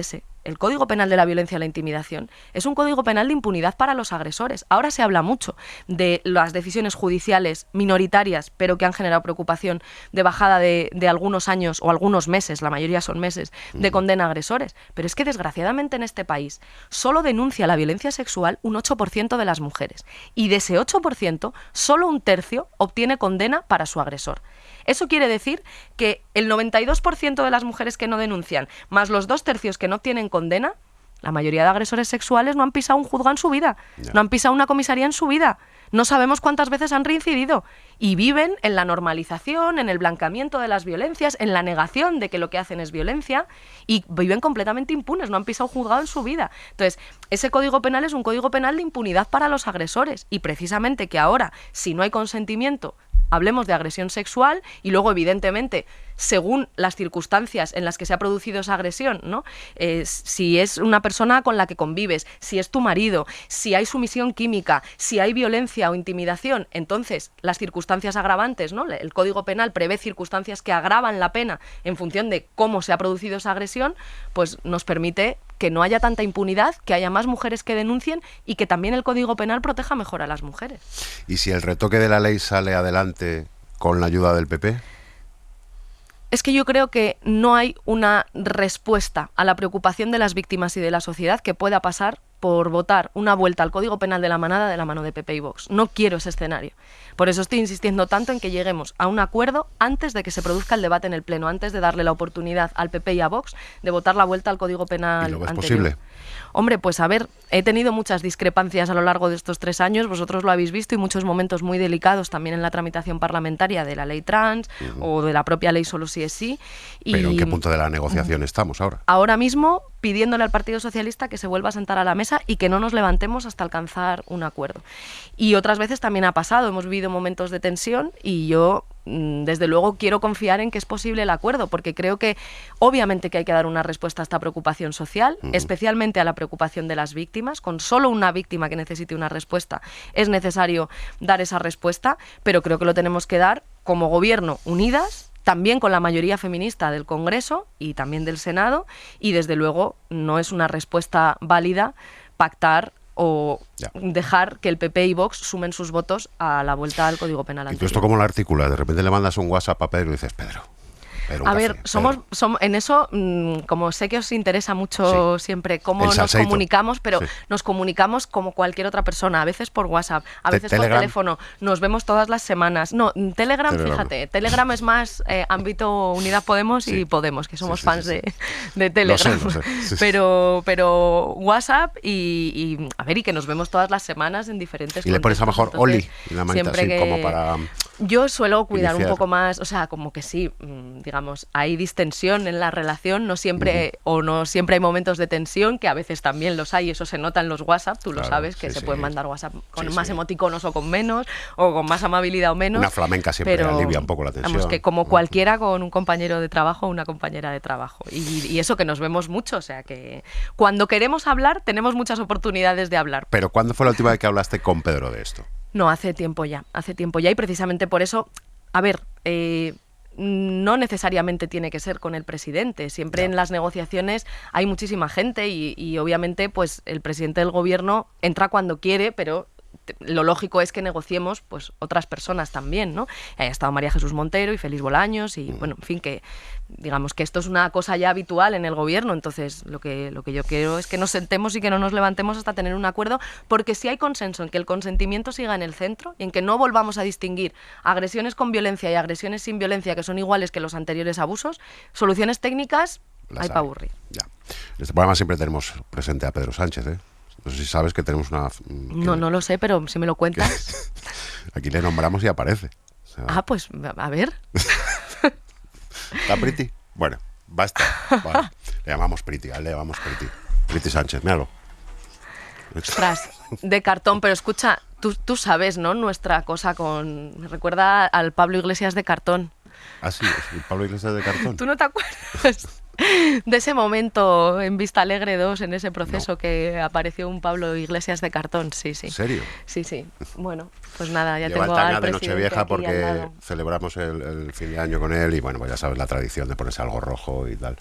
S3: el Código Penal de la violencia y la intimidación, es un Código Penal de impunidad para los agresores. Ahora se habla mucho de las decisiones judiciales minoritarias, pero que han generado preocupación, de bajada de algunos años o algunos meses, la mayoría son meses, de condena a agresores. Pero es que desgraciadamente en este país solo denuncia la violencia sexual un 8% de las mujeres. Y de ese 8%, solo un tercio obtiene condena para su agresor. Eso quiere decir que el 92% de las mujeres que no denuncian, más los 2/3 que no obtienen condena, la mayoría de agresores sexuales no han pisado un juzgado en su vida, no han pisado una comisaría en su vida, no sabemos cuántas veces han reincidido y viven en la normalización, en el blancamiento de las violencias, en la negación de que lo que hacen es violencia y viven completamente impunes, no han pisado un juzgado en su vida. Entonces, ese Código Penal es un Código Penal de impunidad para los agresores y precisamente que ahora, si no hay consentimiento, hablemos de agresión sexual y luego, evidentemente, según las circunstancias en las que se ha producido esa agresión, ¿no? Si es una persona con la que convives, si es tu marido, si hay sumisión química, si hay violencia o intimidación, entonces las circunstancias agravantes, ¿no? El Código Penal prevé circunstancias que agravan la pena en función de cómo se ha producido esa agresión, pues nos permite que no haya tanta impunidad, que haya más mujeres que denuncien y que también el Código Penal proteja mejor a las mujeres.
S2: ¿Y si el retoque de la ley sale adelante con la ayuda del PP?
S3: Es que yo creo que no hay una respuesta a la preocupación de las víctimas y de la sociedad que pueda pasar por votar una vuelta al Código Penal de la manada de la mano de PP y Vox. No quiero ese escenario. Por eso estoy insistiendo tanto en que lleguemos a un acuerdo antes de que se produzca el debate en el Pleno, antes de darle la oportunidad al PP y a Vox de votar la vuelta al Código Penal
S2: anterior. ¿Y lo ves posible?
S3: Hombre, pues a ver, he tenido muchas discrepancias a lo largo de estos 3 años, vosotros lo habéis visto, y muchos momentos muy delicados también en la tramitación parlamentaria de la ley trans o de la propia ley Solo si es sí.
S2: ¿Pero en qué punto de la negociación estamos ahora?
S3: Ahora mismo pidiéndole al Partido Socialista que se vuelva a sentar a la mesa y que no nos levantemos hasta alcanzar un acuerdo. Y otras veces también ha pasado, hemos vivido momentos de tensión y yo desde luego quiero confiar en que es posible el acuerdo, porque creo que obviamente que hay que dar una respuesta a esta preocupación social, especialmente a la preocupación de las víctimas. Con solo una víctima que necesite una respuesta es necesario dar esa respuesta, pero creo que lo tenemos que dar como gobierno unidas, también con la mayoría feminista del Congreso y también del Senado, y desde luego no es una respuesta válida pactar o dejar que el PP y Vox sumen sus votos a la vuelta al Código Penal anterior.
S2: ¿Y tú esto cómo lo articulas? De repente le mandas un WhatsApp a Pedro y dices, Pedro,
S3: a ver, somos en eso, como sé que os interesa mucho siempre cómo nos comunicamos, pero nos comunicamos como cualquier otra persona, a veces por WhatsApp, a veces por teléfono, nos vemos todas las semanas. No, Telegram, fíjate, Telegram es más ámbito Unidas Podemos y Podemos, que somos fans de Telegram. Lo sé. Pero WhatsApp y a ver, y que nos vemos todas las semanas en diferentes contextos.
S2: Y le pones a lo mejor Oli en la manita, así como para...
S3: Yo suelo cuidar un poco más, o sea, como que sí, digamos, hay distensión en la relación, no siempre o no siempre hay momentos de tensión, que a veces también los hay, eso se nota en los WhatsApp, tú lo sabes, que se pueden mandar WhatsApp con más emoticonos o con menos, o con más amabilidad o menos.
S2: Una flamenca siempre alivia un poco la tensión.
S3: Vamos, que como cualquiera con un compañero de trabajo o una compañera de trabajo. Y eso que nos vemos mucho, o sea que cuando queremos hablar tenemos muchas oportunidades de hablar.
S2: Pero ¿cuándo fue la última vez que hablaste con Pedro de esto?
S3: No, hace tiempo ya, y precisamente por eso, a ver, no necesariamente tiene que ser con el presidente, siempre en las negociaciones hay muchísima gente y obviamente pues el presidente del gobierno entra cuando quiere, pero lo lógico es que negociemos pues otras personas también, ¿no? Ha estado María Jesús Montero y Félix Bolaños y bueno, en fin, que digamos que esto es una cosa ya habitual en el gobierno, entonces lo que yo quiero es que nos sentemos y que no nos levantemos hasta tener un acuerdo, porque si hay consenso en que el consentimiento siga en el centro y en que no volvamos a distinguir agresiones con violencia y agresiones sin violencia, que son iguales que los anteriores abusos, soluciones técnicas hay para aburrir.
S2: Ya. En este programa siempre tenemos presente a Pedro Sánchez, ¿eh? No sé si sabes que tenemos una...
S3: No lo sé, pero si me lo cuentas...
S2: Aquí le nombramos y aparece.
S3: Pues a ver.
S2: ¿Está Priti? Bueno, basta. Vale. Le llamamos Priti, le llamamos Priti. Priti Sánchez, míralo.
S3: Ostras, de cartón, pero escucha, tú sabes, ¿no? Nuestra cosa me recuerda al Pablo Iglesias de cartón.
S2: Ah, sí, es el Pablo Iglesias de cartón.
S3: ¿Tú no te acuerdas de ese momento en Vista Alegre 2, en ese proceso que apareció un Pablo Iglesias de cartón? Sí.
S2: ¿En serio?
S3: Sí. Bueno, pues nada, ya
S2: Lleva
S3: tengo
S2: el
S3: al
S2: Tanga de
S3: presidente
S2: Nochevieja
S3: aquí al
S2: porque
S3: lado.
S2: celebramos el fin de año con él y bueno, pues ya sabes la tradición de ponerse algo rojo y tal.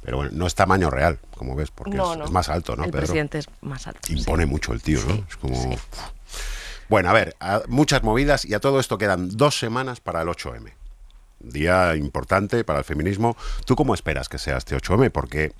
S2: Pero bueno, no es tamaño real, como ves, porque
S3: No.
S2: es más alto, ¿no,
S3: El
S2: Pedro?
S3: presidente es más alto.
S2: Impone mucho el tío, ¿no?
S3: Sí,
S2: Es como...
S3: sí.
S2: Bueno, a ver, muchas movidas y a todo esto quedan 2 semanas para el 8M. Día importante para el feminismo. ¿Tú cómo esperas que sea este 8M? Porque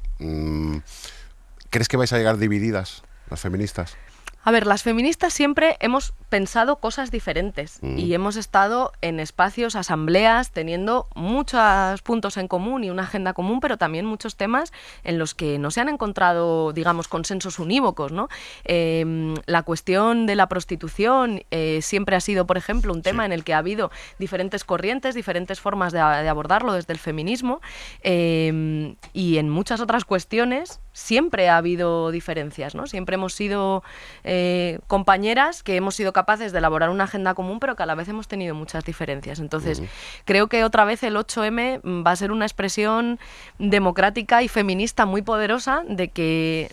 S2: ¿crees que vais a llegar divididas las feministas?
S3: A ver, las feministas siempre hemos pensado cosas diferentes y hemos estado en espacios, asambleas, teniendo muchos puntos en común y una agenda común, pero también muchos temas en los que no se han encontrado, digamos, consensos unívocos, ¿no? La cuestión de la prostitución siempre ha sido, por ejemplo, un tema en el que ha habido diferentes corrientes, diferentes formas de abordarlo desde el feminismo y en muchas otras cuestiones siempre ha habido diferencias, ¿no? Siempre hemos sido compañeras que hemos sido capaces de elaborar una agenda común, pero que a la vez hemos tenido muchas diferencias. Entonces, creo que otra vez el 8M va a ser una expresión democrática y feminista muy poderosa de que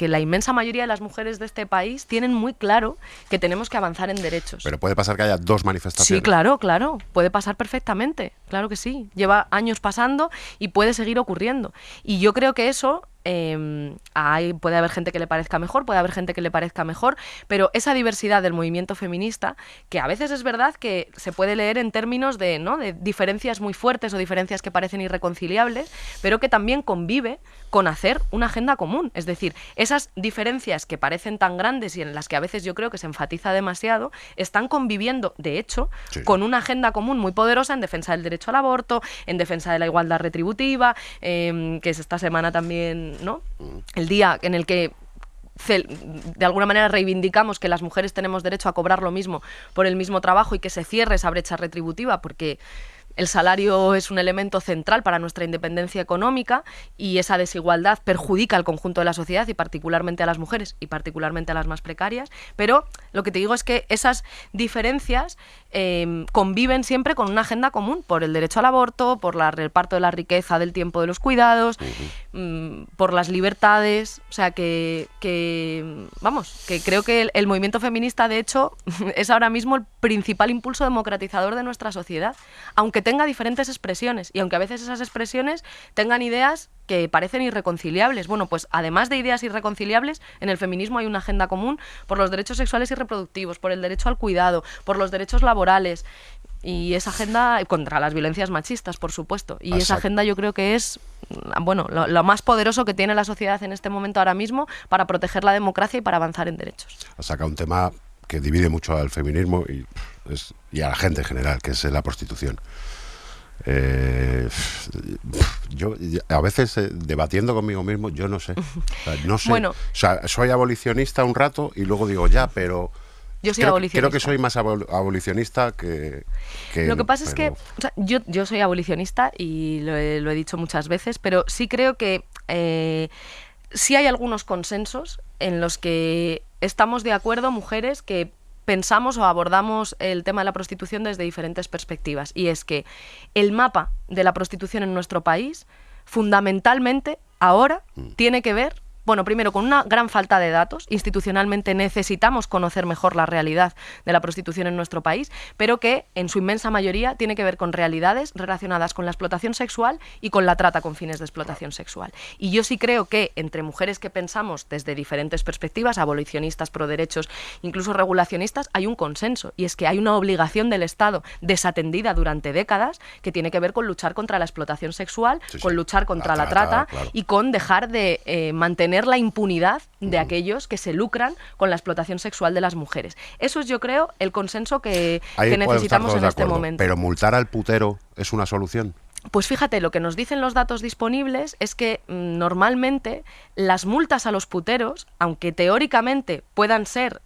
S3: la inmensa mayoría de las mujeres de este país tienen muy claro que tenemos que avanzar en derechos.
S2: Pero puede pasar que haya 2 manifestaciones.
S3: Sí, claro, puede pasar perfectamente, claro que sí. Lleva años pasando y puede seguir ocurriendo. Y yo creo que eso... puede haber gente que le parezca mejor, puede haber gente que le parezca mejor, pero esa diversidad del movimiento feminista, que a veces es verdad que se puede leer en términos de diferencias muy fuertes o diferencias que parecen irreconciliables, pero que también convive con hacer una agenda común. Es decir, esas diferencias que parecen tan grandes y en las que a veces yo creo que se enfatiza demasiado, están conviviendo, de hecho, con una agenda común muy poderosa en defensa del derecho al aborto, en defensa de la igualdad retributiva, que es esta semana también, ¿no? El día en el que de alguna manera reivindicamos que las mujeres tenemos derecho a cobrar lo mismo por el mismo trabajo y que se cierre esa brecha retributiva, porque el salario es un elemento central para nuestra independencia económica y esa desigualdad perjudica al conjunto de la sociedad y particularmente a las mujeres y particularmente a las más precarias. Pero lo que te digo es que esas diferencias conviven siempre con una agenda común por el derecho al aborto, por el reparto de la riqueza del tiempo de los cuidados, por las libertades. O sea, que creo que el movimiento feminista, de hecho, es ahora mismo el principal impulso democratizador de nuestra sociedad, aunque tenga diferentes expresiones y aunque a veces esas expresiones tengan ideas que parecen irreconciliables. Bueno, pues además de ideas irreconciliables, en el feminismo hay una agenda común por los derechos sexuales y reproductivos, por el derecho al cuidado, por los derechos laborales y esa agenda contra las violencias machistas, por supuesto. Y esa agenda yo creo que es lo más poderoso que tiene la sociedad en este momento ahora mismo para proteger la democracia y para avanzar en derechos.
S2: Ha sacado un tema que divide mucho al feminismo y a la gente en general, que es la prostitución. Yo a veces debatiendo conmigo mismo, yo no sé. No sé.
S3: Bueno,
S2: soy abolicionista un rato y luego digo pero
S3: yo soy abolicionista.
S2: Creo que soy más abolicionista que
S3: lo que pasa es que yo soy abolicionista y lo he dicho muchas veces, pero sí creo que sí hay algunos consensos en los que estamos de acuerdo mujeres que pensamos o abordamos el tema de la prostitución desde diferentes perspectivas. Y es que el mapa de la prostitución en nuestro país, fundamentalmente, ahora tiene que ver, primero con una gran falta de datos. Institucionalmente necesitamos conocer mejor la realidad de la prostitución en nuestro país, pero que en su inmensa mayoría tiene que ver con realidades relacionadas con la explotación sexual y con la trata con fines de explotación sexual. Y yo sí creo que entre mujeres que pensamos desde diferentes perspectivas, abolicionistas, pro derechos, incluso regulacionistas, hay un consenso, y es que hay una obligación del Estado desatendida durante décadas que tiene que ver con luchar contra la explotación sexual, con luchar contra la trata claro. Y con dejar de mantener la impunidad de aquellos que se lucran con la explotación sexual de las mujeres. Eso es, yo creo, el consenso que necesitamos en este momento.
S2: Pero multar al putero es una solución.
S3: Pues fíjate, lo que nos dicen los datos disponibles es que normalmente las multas a los puteros, aunque teóricamente puedan ser,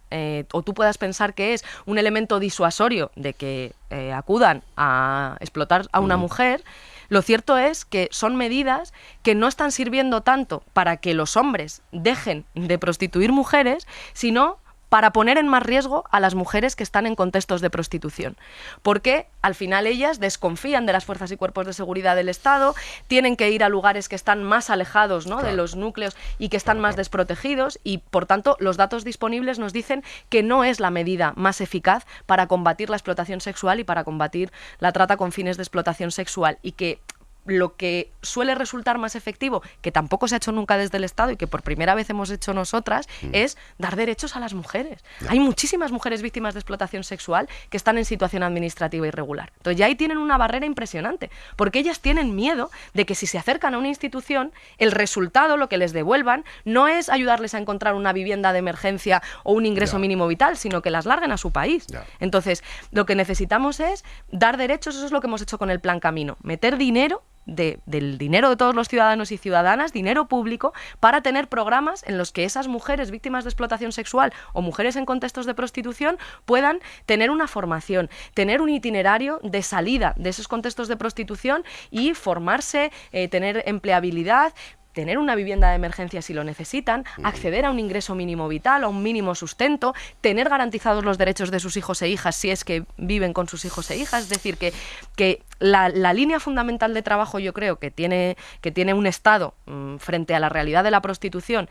S3: o tú puedas pensar que es un elemento disuasorio de que acudan a explotar a una mujer, lo cierto es que son medidas que no están sirviendo tanto para que los hombres dejen de prostituir mujeres, sino para poner en más riesgo a las mujeres que están en contextos de prostitución. Porque al final ellas desconfían de las fuerzas y cuerpos de seguridad del Estado, tienen que ir a lugares que están más alejados, ¿no?, de los núcleos y que están más desprotegidos, y por tanto los datos disponibles nos dicen que no es la medida más eficaz para combatir la explotación sexual y para combatir la trata con fines de explotación sexual, y que lo que suele resultar más efectivo, que tampoco se ha hecho nunca desde el Estado y que por primera vez hemos hecho nosotras, es dar derechos a las mujeres. Hay muchísimas mujeres víctimas de explotación sexual que están en situación administrativa irregular. Entonces ya ahí tienen una barrera impresionante, porque ellas tienen miedo de que si se acercan a una institución, el resultado, lo que les devuelvan, no es ayudarles a encontrar una vivienda de emergencia o un ingreso mínimo vital, sino que las larguen a su país. Entonces, lo que necesitamos es dar derechos. Eso es lo que hemos hecho con el Plan Camino, meter dinero, del dinero de todos los ciudadanos y ciudadanas, dinero público, para tener programas en los que esas mujeres víctimas de explotación sexual o mujeres en contextos de prostitución puedan tener una formación, tener un itinerario de salida de esos contextos de prostitución y formarse, tener empleabilidad, tener una vivienda de emergencia si lo necesitan, acceder a un ingreso mínimo vital, a un mínimo sustento, tener garantizados los derechos de sus hijos e hijas si es que viven con sus hijos e hijas. Es decir, que la línea fundamental de trabajo, yo creo, que tiene un Estado frente a la realidad de la prostitución,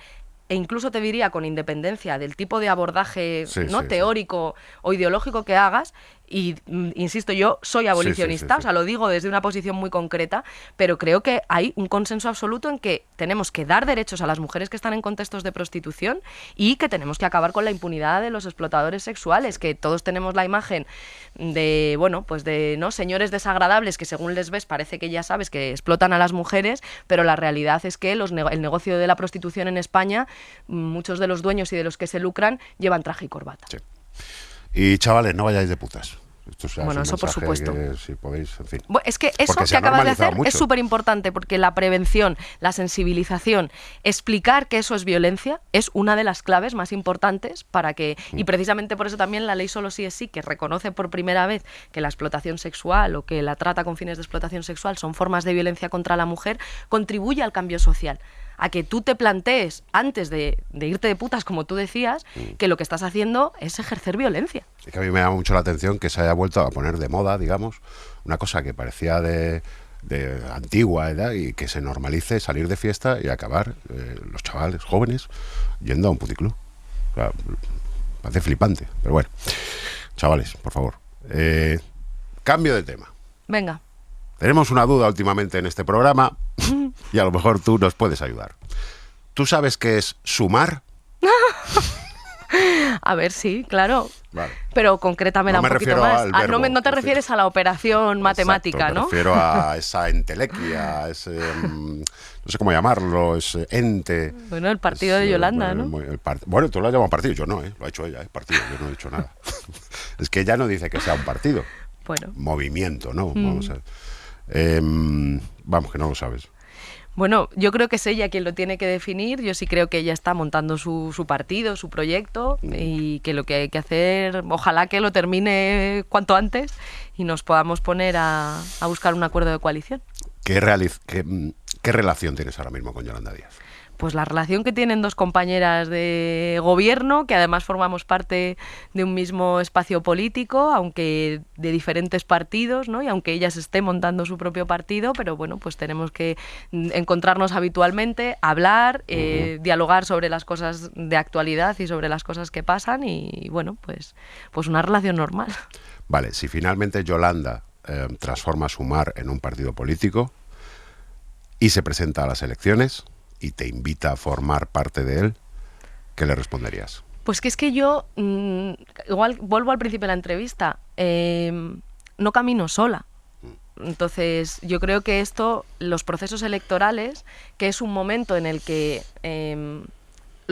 S3: e incluso te diría con independencia del tipo de abordaje teórico o ideológico que hagas, y insisto, yo soy abolicionista, o sea, lo digo desde una posición muy concreta, pero creo que hay un consenso absoluto en que tenemos que dar derechos a las mujeres que están en contextos de prostitución y que tenemos que acabar con la impunidad de los explotadores sexuales, que todos tenemos la imagen de, bueno, pues de, ¿no?, señores desagradables que según les ves parece que ya sabes que explotan a las mujeres, pero la realidad es que el negocio de la prostitución en España, muchos de los dueños y de los que se lucran llevan traje y corbata.
S2: Sí. Y chavales, no vayáis de putas.
S3: Bueno, eso por supuesto.
S2: Si podéis, en fin.
S3: Es que eso que acabas de hacer es súper importante, porque la prevención, la sensibilización, explicar que eso es violencia, es una de las claves más importantes para que, y precisamente por eso también la ley Solo sí es sí, que reconoce por primera vez que la explotación sexual o que la trata con fines de explotación sexual son formas de violencia contra la mujer, contribuye al cambio social. A que tú te plantees, antes de irte de putas, como tú decías, que lo que estás haciendo es ejercer violencia.
S2: Es que a mí me llama mucho la atención que se haya vuelto a poner de moda, digamos, una cosa que parecía de antigua edad, y que se normalice salir de fiesta y acabar los chavales jóvenes yendo a un puticlub. O sea, parece flipante, pero bueno. Chavales, por favor. Cambio de tema.
S3: Venga.
S2: Tenemos una duda últimamente en este programa y a lo mejor tú nos puedes ayudar. ¿Tú sabes qué es sumar?
S3: A ver, sí, claro.
S2: Vale.
S3: Pero concrétamela un poquito más. No te refieres a la operación matemática,
S2: exacto,
S3: ¿no?
S2: Me refiero a esa entelequia, a ese, no sé cómo llamarlo, ese ente.
S3: Bueno, el partido de Yolanda, ¿no?
S2: Bueno, tú lo has llamado partido, yo no, lo ha hecho ella, partido, yo no he dicho nada. Es que ella no dice que sea un partido.
S3: Bueno.
S2: Movimiento, ¿no? Vamos a ver. Vamos, que no lo sabes.
S3: Bueno, yo creo que es ella quien lo tiene que definir. Yo sí creo que ella está montando su partido, su proyecto, y que lo que hay que hacer, ojalá que lo termine cuanto antes y nos podamos poner a buscar un acuerdo de coalición.
S2: ¿Qué relación tienes ahora mismo con Yolanda Díaz?
S3: Pues la relación que tienen dos compañeras de gobierno, que además formamos parte de un mismo espacio político, aunque de diferentes partidos, ¿no? Y aunque ellas estén montando su propio partido, pero bueno, pues tenemos que encontrarnos habitualmente, hablar, dialogar sobre las cosas de actualidad y sobre las cosas que pasan, y bueno, pues una relación normal.
S2: Vale, si finalmente Yolanda transforma Sumar en un partido político y se presenta a las elecciones y te invita a formar parte de él, ¿qué le responderías?
S3: Pues que es que yo, igual vuelvo al principio de la entrevista, no camino sola. Entonces, yo creo que los procesos electorales, que es un momento en el que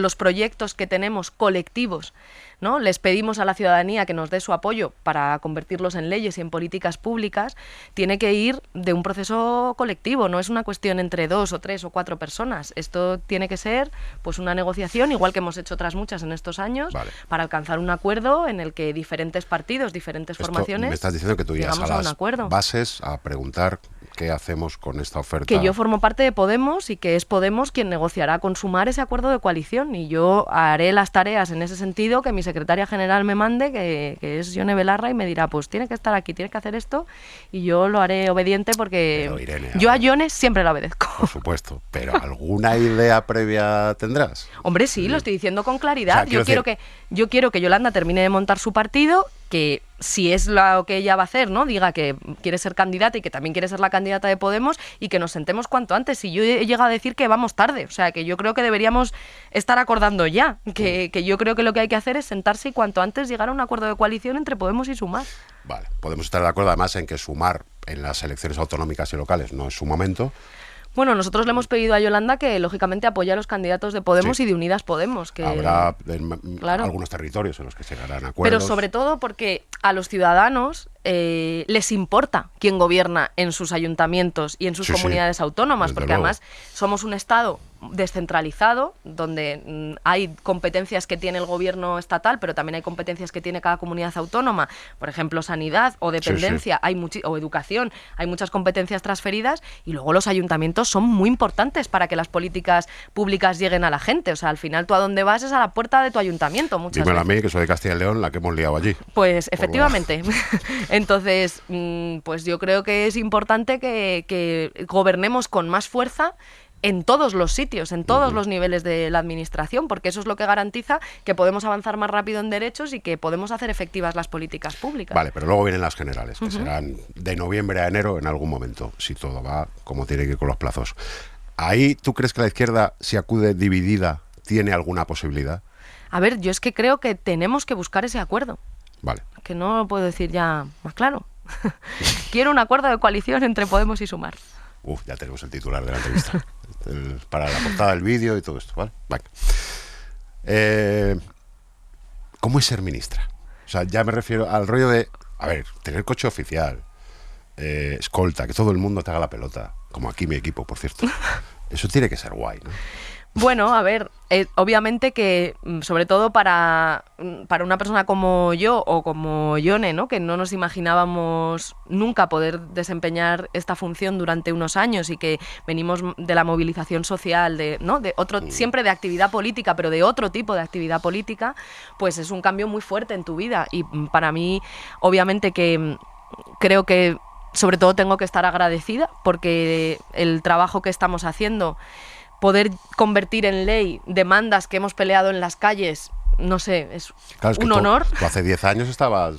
S3: los proyectos que tenemos colectivos, ¿no? Les pedimos a la ciudadanía que nos dé su apoyo para convertirlos en leyes y en políticas públicas, tiene que ir de un proceso colectivo, no es una cuestión entre 2 o 3 o 4 personas. Esto tiene que ser pues una negociación, igual que hemos hecho otras muchas en estos años, para alcanzar un acuerdo en el que diferentes partidos, diferentes formaciones...
S2: Me estás diciendo que tú llegas a las bases a preguntar qué hacemos con esta oferta.
S3: Que yo formo parte de Podemos y que es Podemos quien negociará con Sumar ese acuerdo de coalición, y yo haré las tareas en ese sentido que mi secretaria general me mande, que es Yone Belarra, y me dirá, pues tiene que estar aquí, tiene que hacer esto, y yo lo haré obediente porque
S2: pero, Irene,
S3: yo a Yone siempre la obedezco.
S2: Por supuesto, pero ¿alguna idea previa tendrás?
S3: Hombre, sí, lo estoy diciendo con claridad. O sea, yo quiero que Yolanda termine de montar su partido, que si es lo que ella va a hacer, ¿no? Diga que quiere ser candidata y que también quiere ser la candidata de Podemos, y que nos sentemos cuanto antes. Y yo he llegado a decir que vamos tarde, o sea, que yo creo que deberíamos estar acordando ya, que yo creo que lo que hay que hacer es sentarse y cuanto antes llegar a un acuerdo de coalición entre Podemos y Sumar.
S2: Vale, podemos estar de acuerdo además en que Sumar en las elecciones autonómicas y locales no es su momento.
S3: Bueno, nosotros le hemos pedido a Yolanda que, lógicamente, apoye a los candidatos de Podemos y de Unidas Podemos. Que
S2: habrá algunos territorios en los que se llegarán acuerdos.
S3: Pero sobre todo porque a los ciudadanos les importa quién gobierna en sus ayuntamientos y en sus comunidades autónomas, porque además somos un Estado descentralizado, donde hay competencias que tiene el gobierno estatal, pero también hay competencias que tiene cada comunidad autónoma, por ejemplo, sanidad o dependencia, o educación, hay muchas competencias transferidas, y luego los ayuntamientos son muy importantes para que las políticas públicas lleguen a la gente. O sea, al final tú a dónde vas es a la puerta de tu ayuntamiento muchas
S2: Dímelo
S3: veces.
S2: a mí, que soy de Castilla y León, la que hemos liado allí.
S3: Pues efectivamente. Entonces, pues yo creo que es importante que gobernemos con más fuerza en todos los sitios, en todos los niveles de la administración, porque eso es lo que garantiza que podemos avanzar más rápido en derechos y que podemos hacer efectivas las políticas públicas.
S2: Vale, pero luego vienen las generales, que serán de noviembre a enero en algún momento, si todo va como tiene que ir con los plazos. ¿Ahí tú crees que la izquierda, si acude dividida, tiene alguna posibilidad?
S3: A ver, yo es que creo que tenemos que buscar ese acuerdo.
S2: Vale.
S3: Que no lo puedo decir ya más claro. Quiero un acuerdo de coalición entre Podemos y Sumar.
S2: Ya tenemos el titular de la entrevista. Para la portada del vídeo y todo esto, ¿vale? Venga. ¿Cómo es ser ministra? O sea, ya me refiero al rollo de, a ver, tener coche oficial, escolta, que todo el mundo te haga la pelota, como aquí mi equipo, por cierto. Eso tiene que ser guay, ¿no?
S3: Bueno, a ver, obviamente que, sobre todo para una persona como yo o como Yone, ¿no? Que no nos imaginábamos nunca poder desempeñar esta función durante unos años y que venimos de la movilización social, siempre de actividad política, pero de otro tipo de actividad política, pues es un cambio muy fuerte en tu vida. Y para mí, obviamente que creo que sobre todo tengo que estar agradecida porque el trabajo que estamos haciendo, poder convertir en ley demandas que hemos peleado en las calles, no sé, es un honor.
S2: Tú hace 10 años estabas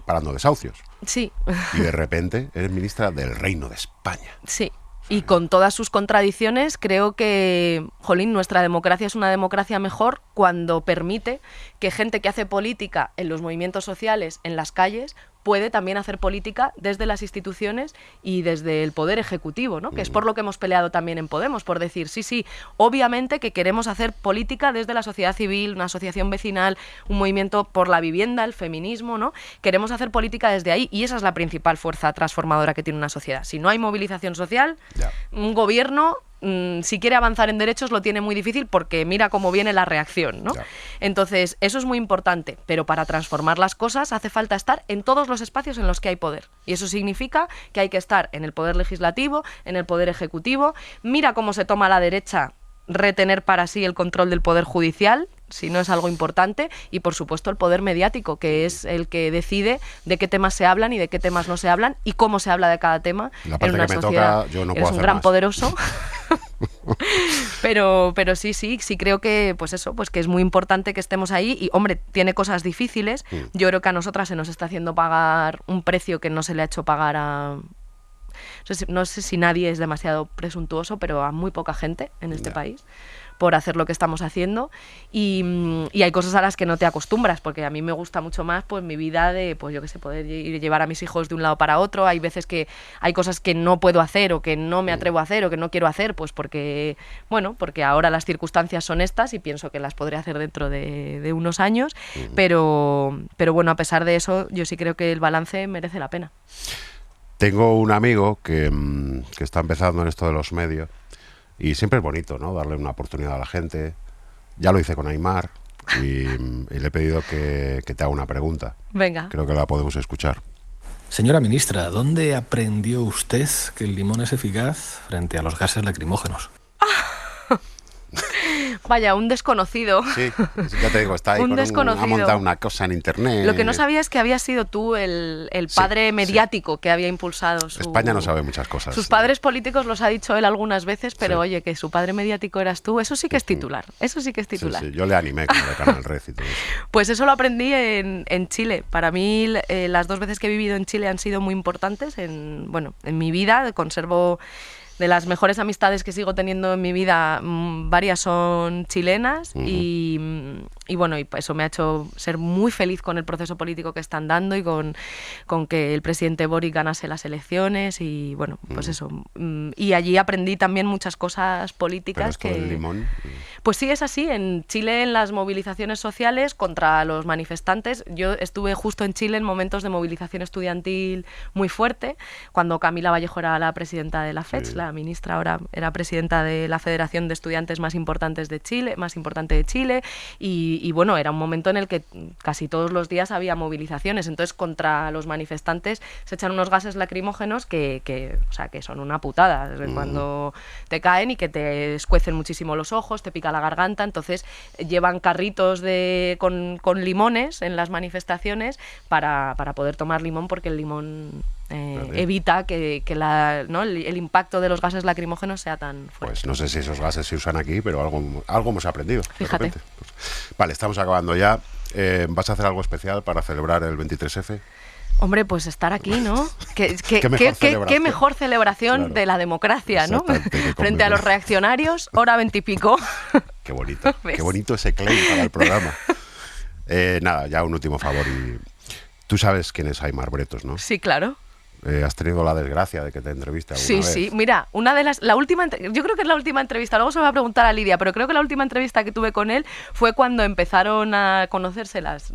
S2: parando desahucios.
S3: Sí.
S2: Y de repente eres ministra del Reino de España.
S3: Sí. Y con todas sus contradicciones, creo que, jolín, nuestra democracia es una democracia mejor cuando permite que gente que hace política en los movimientos sociales, en las calles, puede también hacer política desde las instituciones y desde el poder ejecutivo, ¿no? Que es por lo que hemos peleado también en Podemos, por decir, sí, obviamente que queremos hacer política desde la sociedad civil, una asociación vecinal, un movimiento por la vivienda, el feminismo, ¿no? Queremos hacer política desde ahí y esa es la principal fuerza transformadora que tiene una sociedad. Si no hay movilización social, un gobierno, si quiere avanzar en derechos, lo tiene muy difícil porque mira cómo viene la reacción, ¿no? Entonces, eso es muy importante, pero para transformar las cosas hace falta estar en todos los espacios en los que hay poder. Y eso significa que hay que estar en el poder legislativo, en el poder ejecutivo. Mira cómo se toma la derecha retener para sí el control del poder judicial, si no es algo importante, y por supuesto el poder mediático, que es el que decide de qué temas se hablan y de qué temas no se hablan y cómo se habla de cada tema en una sociedad. Eres un gran poderoso. pero sí creo que que es muy importante que estemos ahí y, hombre, tiene cosas difíciles. Yo creo que a nosotras se nos está haciendo pagar un precio que no se le ha hecho pagar a... No sé si nadie es demasiado presuntuoso, pero a muy poca gente en este país. por hacer lo que estamos haciendo y hay cosas a las que no te acostumbras, porque a mí me gusta mucho más pues mi vida de, pues yo qué sé, poder llevar a mis hijos de un lado para otro. Hay veces que hay cosas que no puedo hacer o que no me atrevo a hacer o que no quiero hacer, pues porque ahora las circunstancias son estas y pienso que las podré hacer dentro de unos años, pero bueno, a pesar de eso, yo sí creo que el balance merece la pena.
S2: Tengo un amigo que está empezando en esto de los medios y siempre es bonito, ¿no?, darle una oportunidad a la gente. Ya lo hice con Aimar y le he pedido que te haga una pregunta.
S3: Venga.
S2: Creo que la podemos escuchar.
S1: Señora ministra, ¿dónde aprendió usted que el limón es eficaz frente a los gases lacrimógenos?
S3: Vaya, un desconocido.
S2: Sí, ya te digo, está ahí ha montado una cosa en internet.
S3: Lo que no sabía es que habías sido tú el padre mediático que había impulsado
S2: España no sabe muchas cosas.
S3: Sus padres políticos los ha dicho él algunas veces, pero oye, que su padre mediático eras tú, eso sí que es titular. Eso sí que es titular.
S2: Sí, yo le animé con el Canal Red y todo eso.
S3: Pues eso lo aprendí en Chile. Para mí las 2 veces que he vivido en Chile han sido muy importantes en mi vida. Conservo de las mejores amistades que sigo teniendo en mi vida, varias son chilenas y eso me ha hecho ser muy feliz con el proceso político que están dando y con que el presidente Boric ganase las elecciones y bueno, pues eso. Y allí aprendí también muchas cosas políticas.
S2: Pero esto del limón.
S3: Pues sí, es así. En Chile, en las movilizaciones sociales contra los manifestantes, yo estuve justo en Chile en momentos de movilización estudiantil muy fuerte, cuando Camila Vallejo era la presidenta de la FECH, la ministra ahora era presidenta de la Federación de Estudiantes más importante de Chile, y bueno, era un momento en el que casi todos los días había movilizaciones. Entonces, contra los manifestantes se echan unos gases lacrimógenos que son una putada, cuando te caen y que te escuecen muchísimo los ojos, te pica la garganta. Entonces llevan carritos con limones en las manifestaciones para poder tomar limón, porque el limón evita que el impacto de los gases lacrimógenos sea tan fuerte.
S2: Pues no sé si esos gases se usan aquí, pero algo hemos aprendido.
S3: Fíjate.
S2: Vale, estamos acabando ya. ¿Vas a hacer algo especial para celebrar el 23F?
S3: Hombre, pues estar aquí, ¿no? ¿Qué mejor celebración claro, de la democracia, ¿no? Frente a los reaccionarios, hora 20 y pico.
S2: Qué bonito, qué bonito ese claim para el programa. Nada, ya un último favor. Tú sabes quién es Aimar Bretos, ¿no?
S3: Sí, claro.
S2: Has tenido la desgracia de que te entreviste alguna vez.
S3: Sí, mira, yo creo que es la última entrevista, luego se lo voy a preguntar a Lidia, pero creo que la última entrevista que tuve con él fue cuando empezaron a conocerse las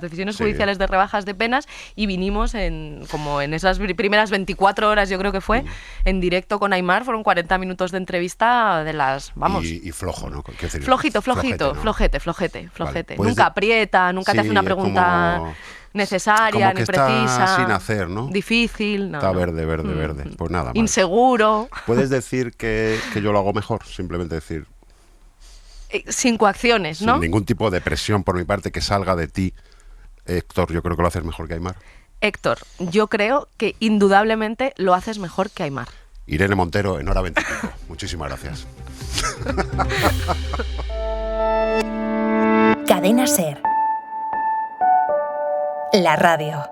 S3: decisiones judiciales de rebajas de penas, y vinimos en esas primeras 24 horas, yo creo que fue, en directo con Aimar. Fueron 40 minutos de entrevista de las, vamos...
S2: Y flojo, ¿no?
S3: Flojito, ¿no? Flojete. Vale, nunca aprieta, nunca te hace una pregunta... necesaria,
S2: como que
S3: ni precisa.
S2: Está sin hacer, ¿no?
S3: Difícil.
S2: Está verde. Pues nada.
S3: Inseguro.
S2: ¿Puedes decir que yo lo hago mejor? Simplemente decir...
S3: Sin coacciones, ¿no?
S2: Sin ningún tipo de presión por mi parte que salga de ti. Héctor, yo creo que lo haces mejor que Aimar.
S3: Héctor, yo creo que indudablemente lo haces mejor que Aimar.
S2: Irene Montero, en hora 25. Muchísimas gracias.
S5: Cadena SER. La radio.